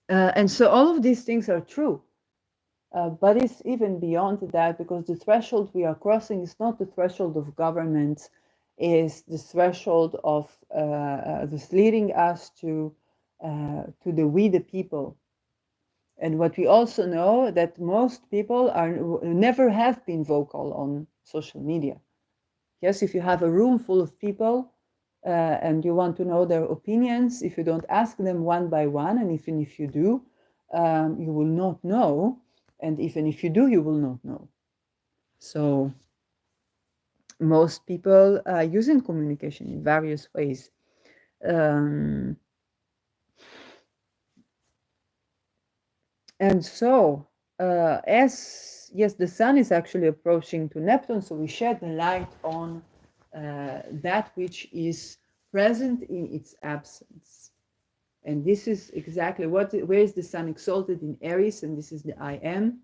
and so all of these things are true. But it's even beyond that, because the threshold we are crossing is not the threshold of governments, is the threshold of this leading us to the we the people. And what we also know, that most people never have been vocal on social media. Yes, if you have a room full of people and you want to know their opinions, if you don't ask them one by one, and even if you do, you will not know. And even if you do, you will not know. So most people are using communication in various ways. And so as, yes, the sun is actually approaching to Neptune, so we shed the light on that which is present in its absence. And this is exactly where is the sun exalted? In Aries, and this is the I am.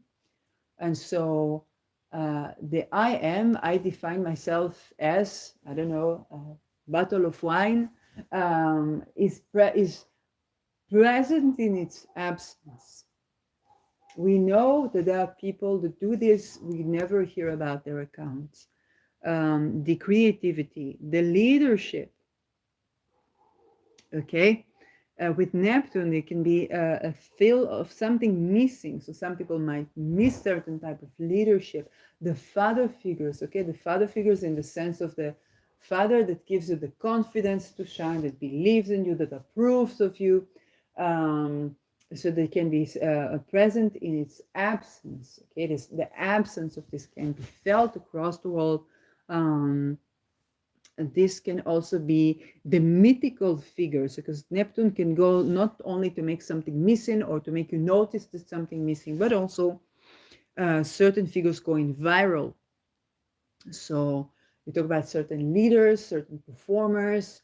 And so the I am, I define myself as, I don't know, a bottle of wine, is present in its absence. We know that there are people that do this, we never hear about their accounts. The creativity, the leadership, okay? With Neptune, it can be a feel of something missing. So some people might miss certain type of leadership. The father figures, okay? The father figures in the sense of the father that gives you the confidence to shine, that believes in you, that approves of you. So they can be present in its absence, okay? The absence of this can be felt across the world. And this can also be the mythical figures, because Neptune can go not only to make something missing or to make you notice that something missing, but also certain figures going viral. So we talk about certain leaders, certain performers,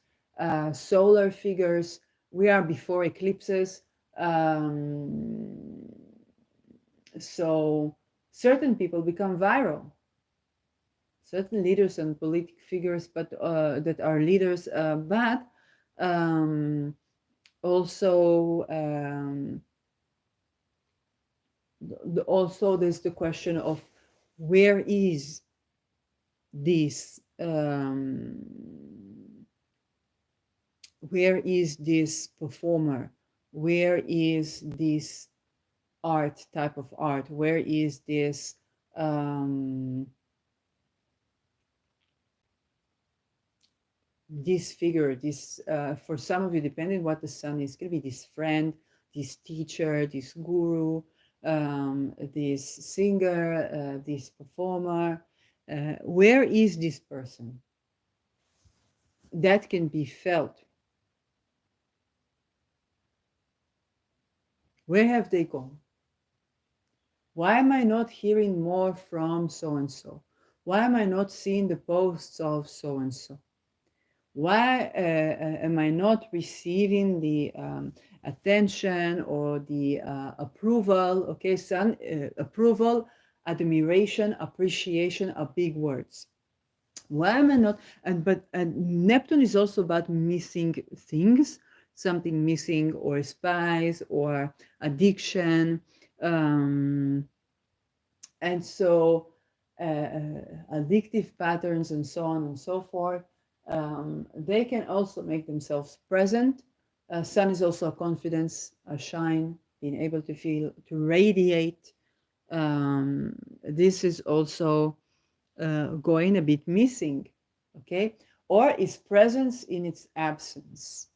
solar figures. We are before eclipses. So certain people become viral. Certain leaders and political figures, but that are leaders, but also also there's the question of where is this performer, where is this type of art, where is this this figure, this for some of you, depending what the sun is, going to be this friend, this teacher, this guru, this singer, this performer. Where is this person? That can be felt. Where have they gone? Why am I not hearing more from so and so? Why am I not seeing the posts of so and so? Why am I not receiving the attention or the approval? Okay, approval, admiration, appreciation are big words. Why am I not? But Neptune is also about missing things, something missing, or spies, or addiction, and so addictive patterns and so on and so forth, they can also make themselves present. Sun is also a confidence, a shine, being able to feel, to radiate. This is also going a bit missing, okay? Or is presence in its absence.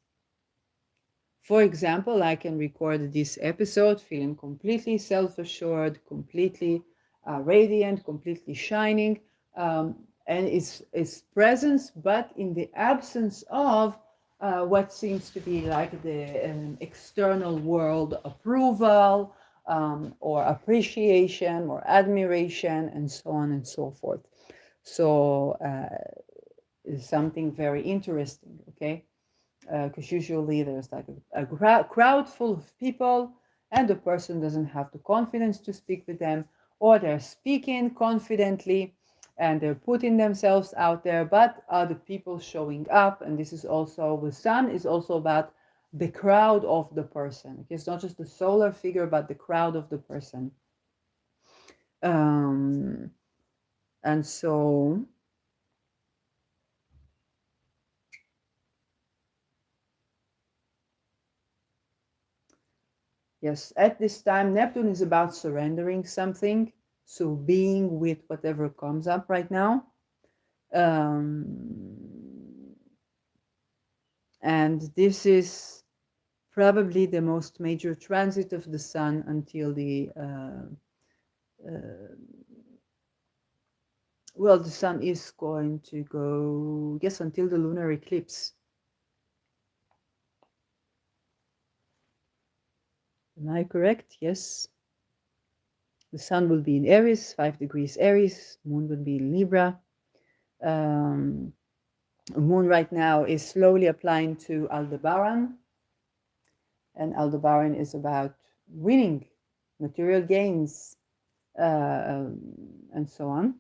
For example, I can record this episode feeling completely self-assured, completely radiant, completely shining, and it's presence, but in the absence of what seems to be like the external world approval, or appreciation or admiration, and so on and so forth. So it's something very interesting, okay? Because usually there's like a crowd full of people, and the person doesn't have the confidence to speak with them, or they're speaking confidently and they're putting themselves out there, but other people showing up. And this is also, the sun is also about the crowd of the person. It's not just the solar figure, but the crowd of the person. And so yes, at this time, Neptune is about surrendering something, so being with whatever comes up right now. And this is probably the most major transit of the sun until the, well, the sun is going to go, yes, until the lunar eclipse. Am I correct? Yes. The sun will be in Aries, 5 degrees Aries. Moon will be in Libra. Moon right now is slowly applying to Aldebaran. And Aldebaran is about winning, material gains, and so on.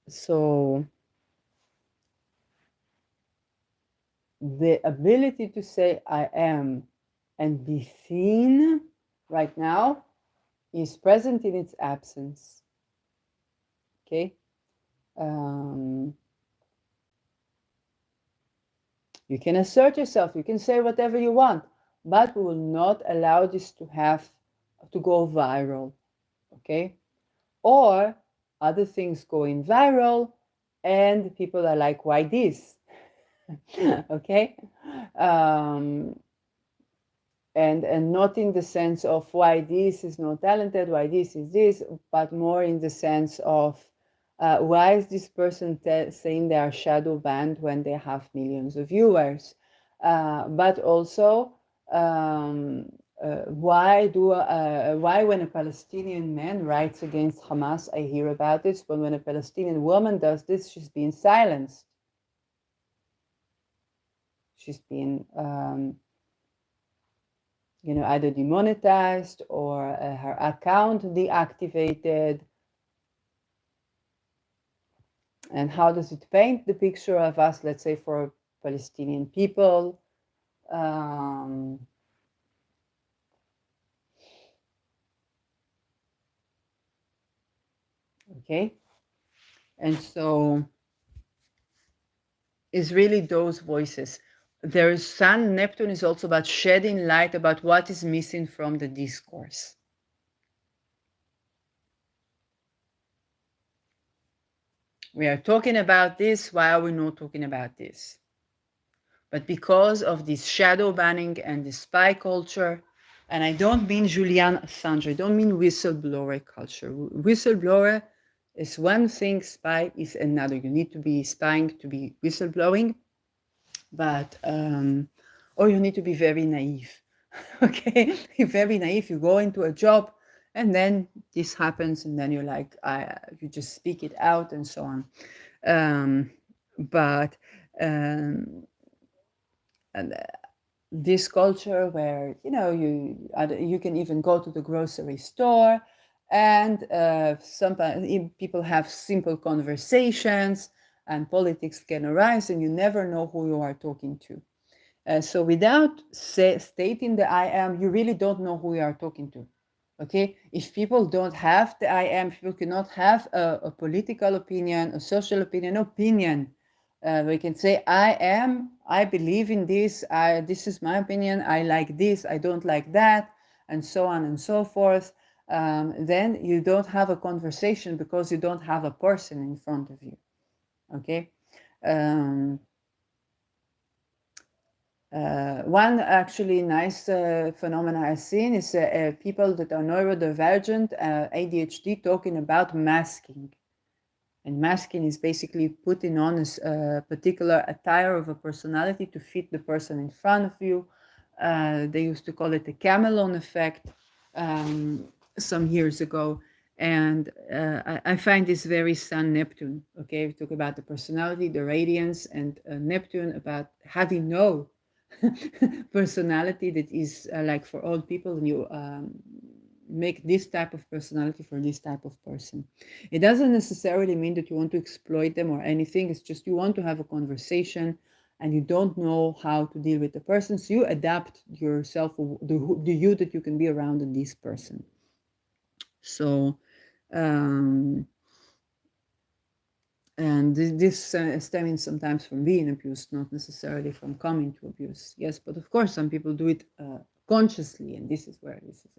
So the ability to say I am and be seen right now is present in its absence. Okay. You can assert yourself, you can say whatever you want, but we will not allow this to go viral. Okay. Or other things going viral and people are like, why this? Okay. And not in the sense of why this is not talented, why this is this, but more in the sense of why is this person saying they are shadow banned when they have millions of viewers? But also, why when a Palestinian man writes against Hamas, I hear about this, but when a Palestinian woman does this, she's being silenced. She's been either demonetized or her account deactivated. And how does it paint the picture of us, let's say, for Palestinian people? Okay. And so it's really those voices. There is Sun, Neptune is also about shedding light about what is missing from the discourse. We are talking about this, why are we not talking about this? But because of this shadow banning and the spy culture, and I don't mean Julian Assange, I don't mean whistleblower culture. Whistleblower is one thing, spy is another. You need to be spying to be whistleblowing, but or you need to be very naive. Okay, you're very naive. You go into a job, and then this happens, and then you're like, you just speak it out, and so on. But and this culture where you can even go to the grocery store, and sometimes people have simple conversations, and politics can arise, and you never know who you are talking to. So without stating the I am, you really don't know who you are talking to. Okay, if people don't have the I am, people cannot have a political opinion, a social opinion. We can say I am, I believe in this, this is my opinion, I like this, I don't like that, and so on and so forth. Then you don't have a conversation because you don't have a person in front of you. Okay. One actually nice phenomena I've seen is people that are neurodivergent, ADHD, talking about masking. And masking is basically putting on a particular attire of a personality to fit the person in front of you. They used to call it the chameleon effect some years ago. And I find this very Sun Neptune. Okay, we talk about the personality, the radiance, and Neptune about having no personality that is like for all people, and you make this type of personality for this type of person. It doesn't necessarily mean that you want to exploit them or anything. It's just you want to have a conversation and you don't know how to deal with the person, so you adapt yourself, the you that you can be around this person. So and this stemming sometimes from being abused, not necessarily from coming to abuse. Yes, but of course some people do it consciously, and this is where this is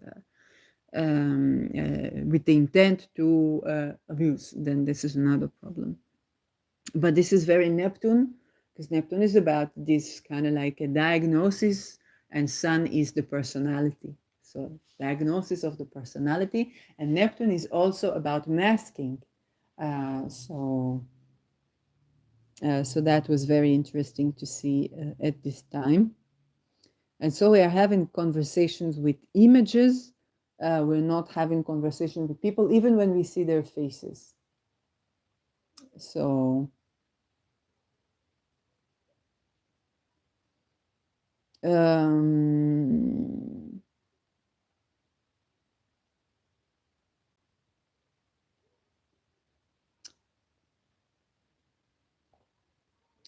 with the intent to abuse, then this is another problem. But this is very Neptune, because Neptune is about this kind of like a diagnosis, and Sun is the personality. So diagnosis of the personality, and Neptune is also about masking. So that was very interesting to see at this time. And so we are having conversations with images. We're not having conversations with people, even when we see their faces. So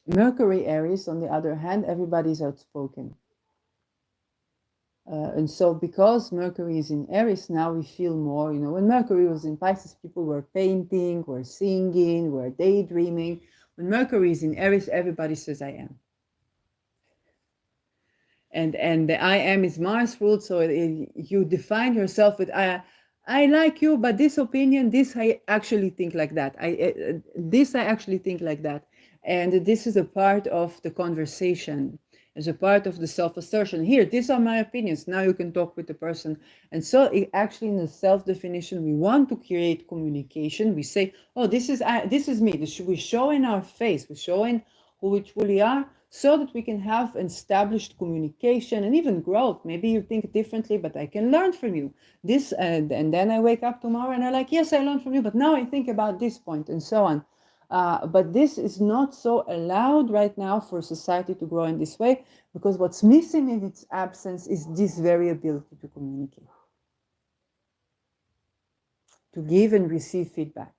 Mercury Aries, on the other hand, everybody's outspoken. And so because Mercury is in Aries now, we feel more, when Mercury was in Pisces, people were painting, were singing, were daydreaming. When Mercury is in Aries, everybody says I am. And the I am is Mars ruled, so you define yourself with I like you, but this opinion, this I actually think like that. This I actually think like that. And this is a part of the conversation, as a part of the self-assertion. Here, these are my opinions. Now you can talk with the person. And so actually in the self-definition, we want to create communication. We say, oh, this is me. We show in our face, we show in who we truly are, so that we can have established communication and even growth. Maybe you think differently, but I can learn from you. This, and then I wake up tomorrow and I'm like, yes, I learned from you, but now I think about this point, and so on. But this is not so allowed right now for society to grow in this way, because what's missing in its absence is this very ability to communicate, to give and receive feedback.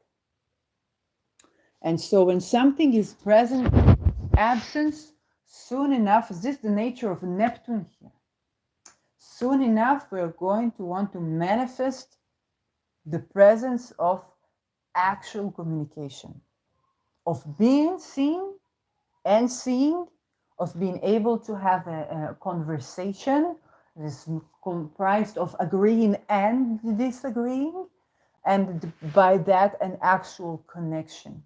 And so when something is present in absence, soon enough, is this the nature of Neptune here? Soon enough, we're going to want to manifest the presence of actual communication, of being seen and seeing, of being able to have a conversation that is comprised of agreeing and disagreeing, and by that an actual connection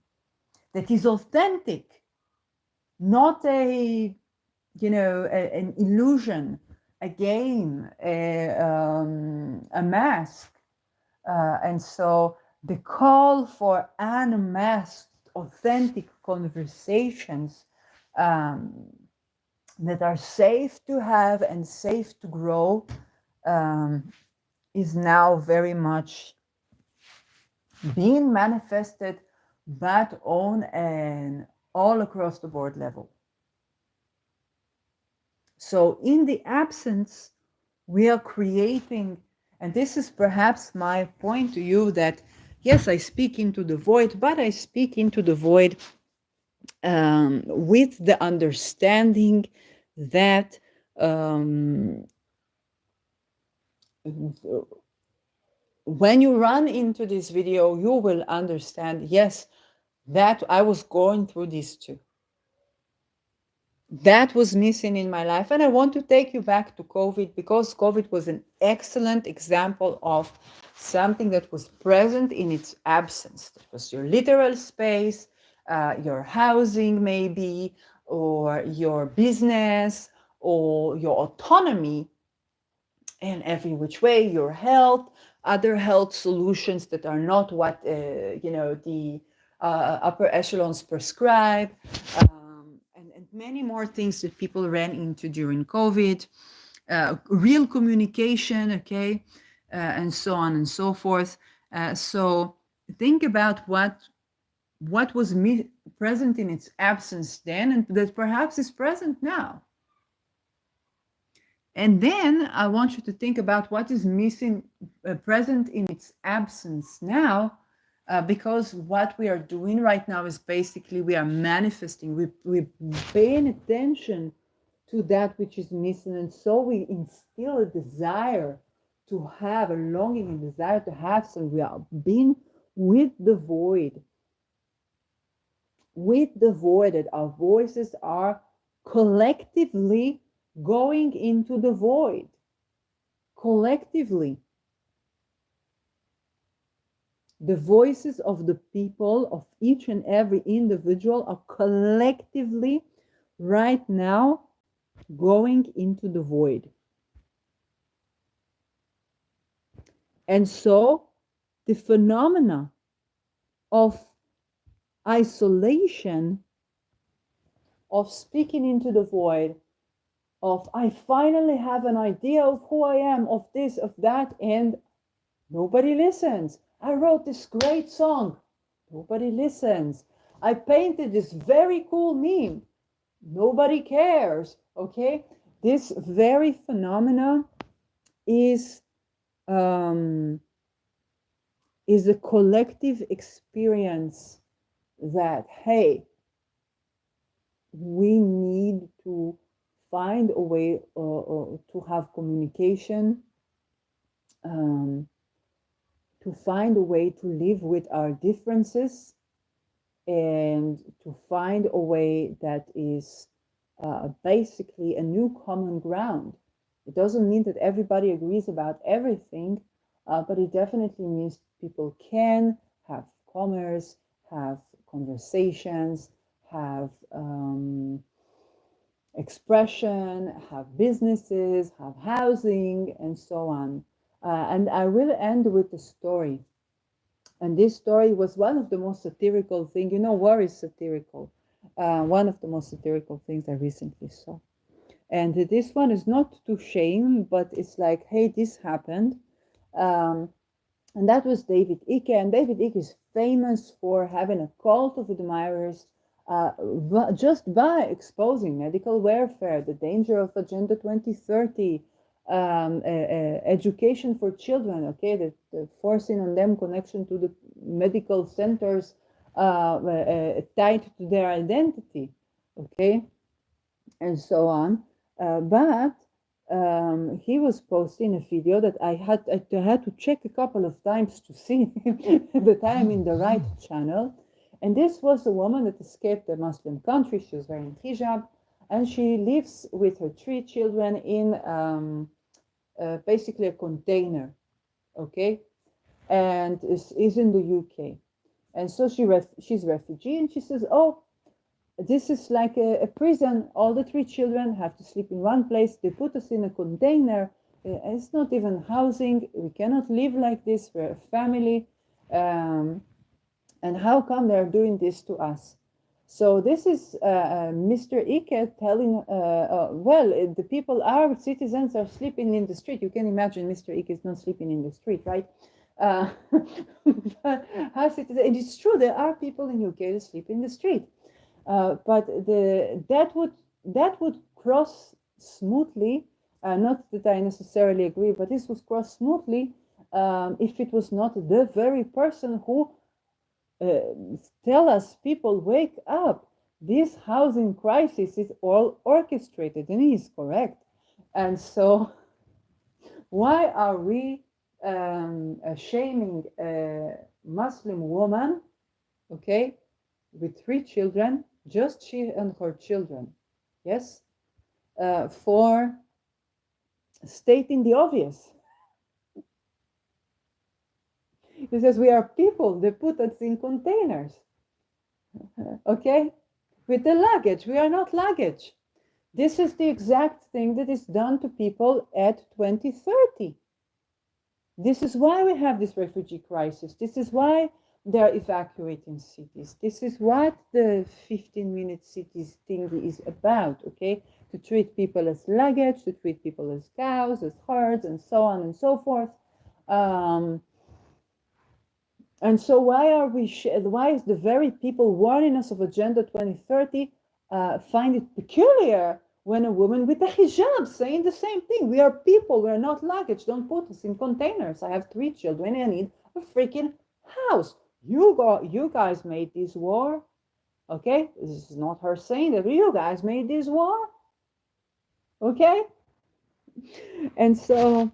that is authentic, not an illusion, a game, a mask. And so the call for unmasked, authentic conversations that are safe to have and safe to grow is now very much being manifested, but on an all across the board level. So in the absence, we are creating, and this is perhaps my point to you, that yes, I speak into the void, but I speak into the void with the understanding that when you run into this video, you will understand, yes, that I was going through this too. That was missing in my life. And I want to take you back to COVID, because COVID was an excellent example of something that was present in its absence. That was your literal space, your housing maybe, or your business, or your autonomy in every which way, your health, other health solutions that are not what the upper echelons prescribe, and many more things that people ran into during COVID, real communication, okay, and so on and so forth. So think about what was present in its absence then, and that perhaps is present now. And then I want you to think about what is missing, present in its absence now, because what we are doing right now is basically we are manifesting, we're paying attention to that which is missing. And so we instill a desire to have, a longing and desire to have. So we are being with the void, that our voices are collectively going into the void. Collectively, the voices of the people, of each and every individual, are collectively right now going into the void. And so the phenomena of isolation, of speaking into the void, of I finally have an idea of who I am, of this, of that, and nobody listens. I wrote this great song. Nobody listens. I painted this very cool meme. Nobody cares. Okay? This very phenomena is a collective experience that, hey, we need to find a way to have communication, to find a way to live with our differences, and to find a way that is basically a new common ground. It doesn't mean that everybody agrees about everything, but it definitely means people can have commerce, have conversations, have expression, have businesses, have housing, and so on. And I will end with a story. And this story was one of the most satirical things. You know, war is satirical. One of the most satirical things I recently saw. And this one is not to shame, but it's like, hey, this happened. And that was David Icke. And David Icke is famous for having a cult of admirers just by exposing medical welfare, the danger of Agenda 2030, education for children, okay, the forcing on them connection to the medical centers tied to their identity, okay, and so on. But he was posting a video that I had to check a couple of times to see that I am in the right channel. And this was a woman that escaped a Muslim country. She was wearing hijab, and she lives with her 3 children in basically a container, okay, and is in the UK. And so she's refugee, and she says, oh, this is like a prison. All the 3 children have to sleep in one place. They put us in a container. It's not even housing. We cannot live like this. We're a family. And how come they're doing this to us? So this is Mr. Icke telling, well, the people, our citizens are sleeping in the street. You can imagine Mr. Icke is not sleeping in the street, right? But our citizens, and it's true, there are people in UK that sleep in the street. But that would cross smoothly. Not that I necessarily agree, but this would cross smoothly if it was not the very person who tell us, people, wake up. this housing crisis is all orchestrated, and he is correct. And so why are we shaming a Muslim woman, okay, with 3 children, just she and her children, yes, for stating the obvious? He says we are people, they put us in containers, okay, with the luggage. We are not luggage. This is the exact thing that is done to people at 2030. This is why we have this refugee crisis. This is why they're evacuating cities. This is what the 15-minute cities thing is about, okay? To treat people as luggage, to treat people as cows, as herds, and so on and so forth. And so why is the very people warning us of Agenda 2030 find it peculiar when a woman with a hijab saying the same thing? We are people, we are not luggage. Don't put us in containers. I have 3 children and I need a freaking house. You guys made this war, okay? This is not her saying that, you guys made this war, okay? And so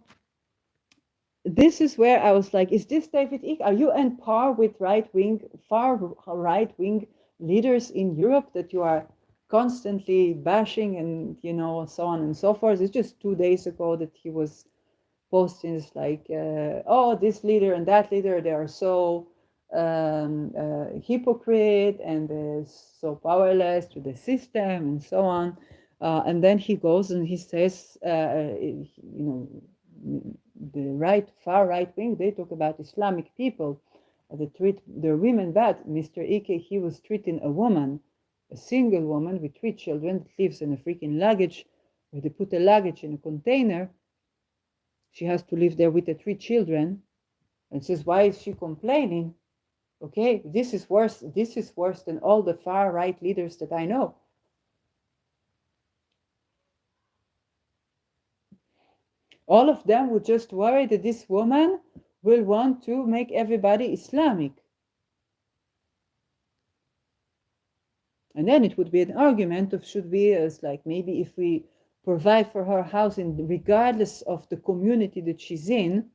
this is where I was like, is this David Icke? Are you on par with far right-wing leaders in Europe that you are constantly bashing and, you know, so on and so forth? It's just 2 days ago that he was posting this like, oh, this leader and that leader, they are so hypocrite and so powerless to the system and so on. And then he goes and he says, you know, the far right wing, they talk about Islamic people that treat their women bad. Mr. Icke, he was treating a woman, a single woman with 3 children that lives in a freaking luggage, where they put the luggage in a container. She has to live there with the 3 children, and says, why is she complaining? Okay, this is worse than all the far right leaders that I know. All of them would just worry that this woman will want to make everybody Islamic. And then it would be an argument of should we, as like maybe if we provide for her housing regardless of the community that she's in,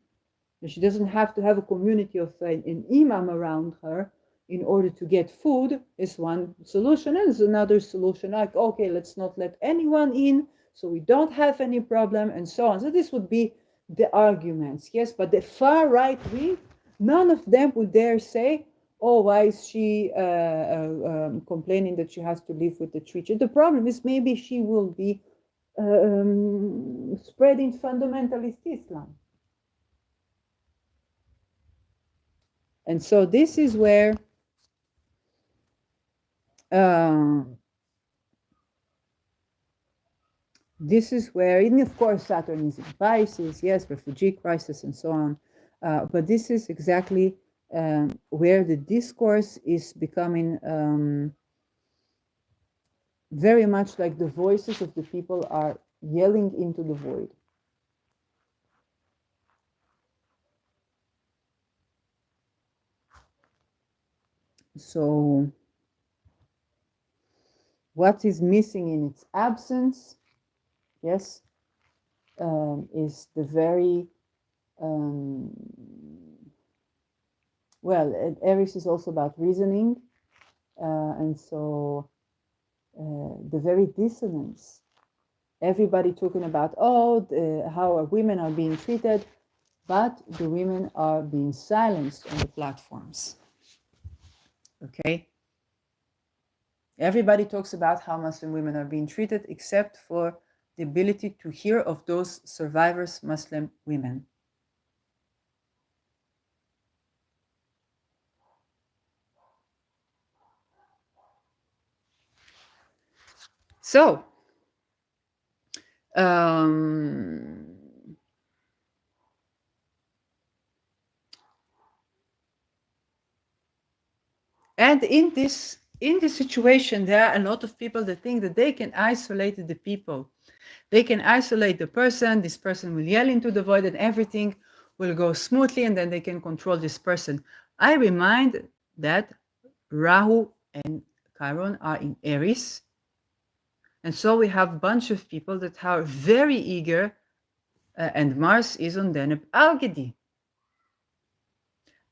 she doesn't have to have a community of an imam around her in order to get food, is one solution. And there's another solution like, okay, let's not let anyone in, so we don't have any problem, and so on. So this would be the arguments, yes. But the far right wing, none of them would dare say, oh, why is she complaining that she has to live with the 3 children? The problem is maybe she will be spreading fundamentalist Islam. And so this is where and of course Saturn is in Pisces, yes, refugee crisis and so on. But this is exactly where the discourse is becoming very much like the voices of the people are yelling into the void. So what is missing in its absence, yes, is the very, well, Aries is also about reasoning, and so the very dissonance. Everybody talking about, oh, how women are being treated, but the women are being silenced on the platforms. Okay? Everybody talks about how Muslim women are being treated, except for the ability to hear of those survivors, Muslim women. So, and in this situation, there are a lot of people that think that they can isolate the people. They can isolate the person, this person will yell into the void and everything will go smoothly, and then they can control this person. I remind that Rahu and Chiron are in Aries. And so we have a bunch of people that are very eager, and Mars is on Deneb Algedi.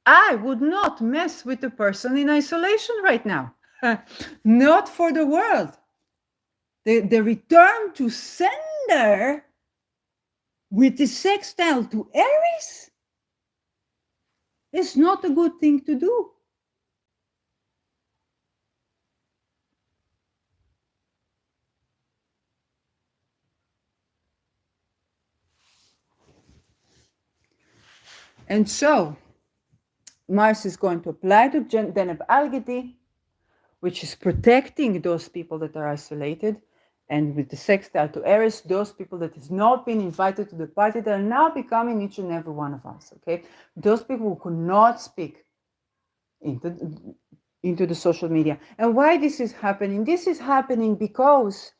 I would not mess with a person in isolation right now. Not for the world. The return to sender with the sextile to Aries is not a good thing to do. And so Mars is going to apply to Deneb Algedi, which is protecting those people that are isolated. And with the sextile to Aries, those people that have not been invited to the party, that are now becoming each and every one of us, okay? Those people who could not speak into the social media. And why this is happening? This is happening because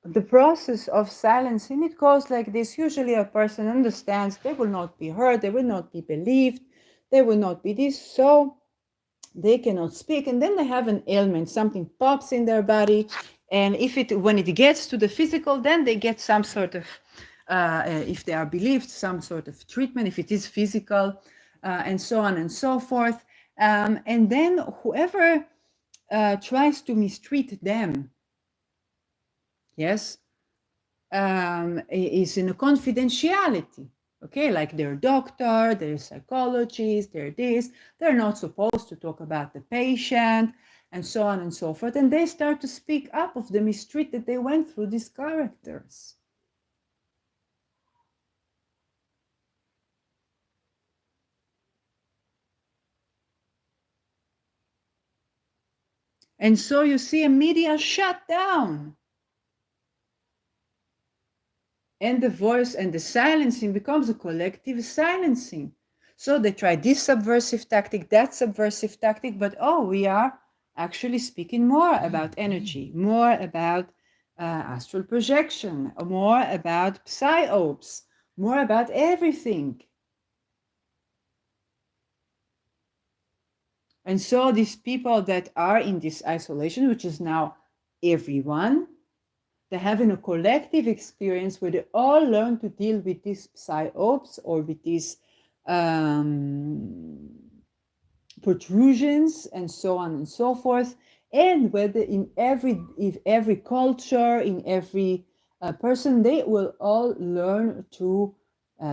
the process of silencing, it goes like this. Usually a person understands they will not be heard, they will not be believed, they will not be this, so they cannot speak, and then they have an ailment, something pops in their body, and when it gets to the physical, then they get some sort of, if they are believed, some sort of treatment, if it is physical, and so on and so forth. And then whoever tries to mistreat them, yes, is in a confidentiality. Okay, like their doctor, their psychologist, they're not supposed to talk about the patient, and so on and so forth. And they start to speak up of the mistreat that they went through, these characters. And so you see a media shut down. And the voice and the silencing becomes a collective silencing. So they try this subversive tactic, that subversive tactic, but we are actually speaking more about energy, more about astral projection, more about psyops, more about everything. And so these people that are in this isolation, which is now everyone, they're having a collective experience where they all learn to deal with these psyops or with these protrusions and so on and so forth. And whether in every culture, in every person, they will all learn to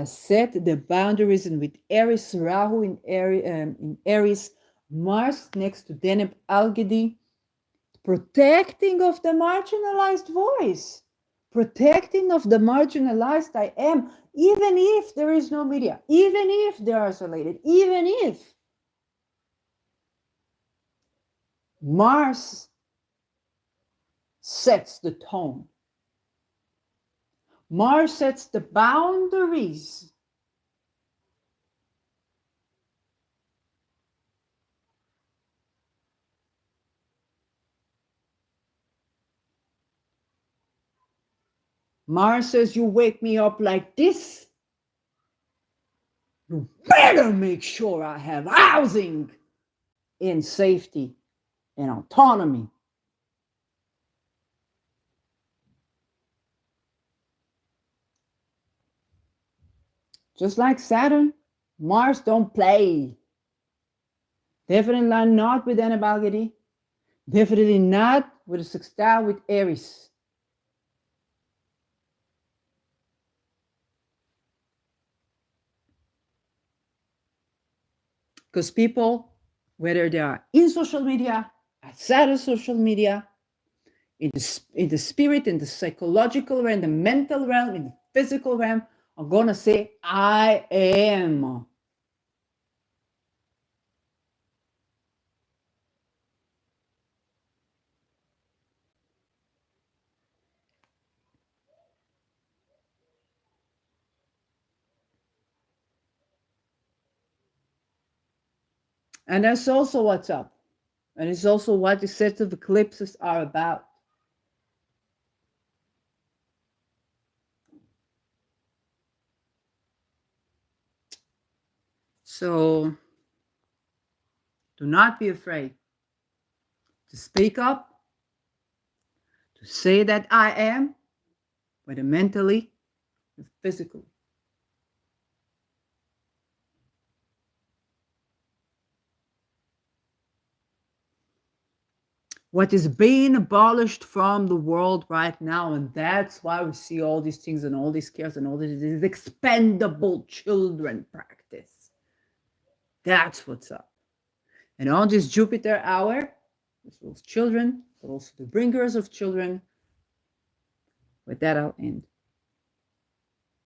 set the boundaries. And with Aries, Rahu in Aries, Mars next to Deneb Algedi, protecting of the marginalized voice, protecting of the marginalized I am, even if there is no media, even if they're isolated, even if Mars sets the tone. Mars sets the boundaries. Mars says, you wake me up like this, you better make sure I have housing in safety and autonomy. Just like Saturn, Mars don't play. Definitely not with Deneb Algedi. Definitely not with a sextile with Aries. Because people, whether they are in social media, outside of social media, in the spirit, in the psychological realm, the mental realm, in the physical realm, are going to say, I am. And that's also what's up. And it's also what the sets of eclipses are about. So do not be afraid. to speak up, to say that I am, whether mentally or physically. What is being abolished from the world right now, and that's why we see all these things and all these cares and all this expendable children practice. That's what's up. And on this Jupiter hour, this was children, but also the bringers of children. With that, I'll end.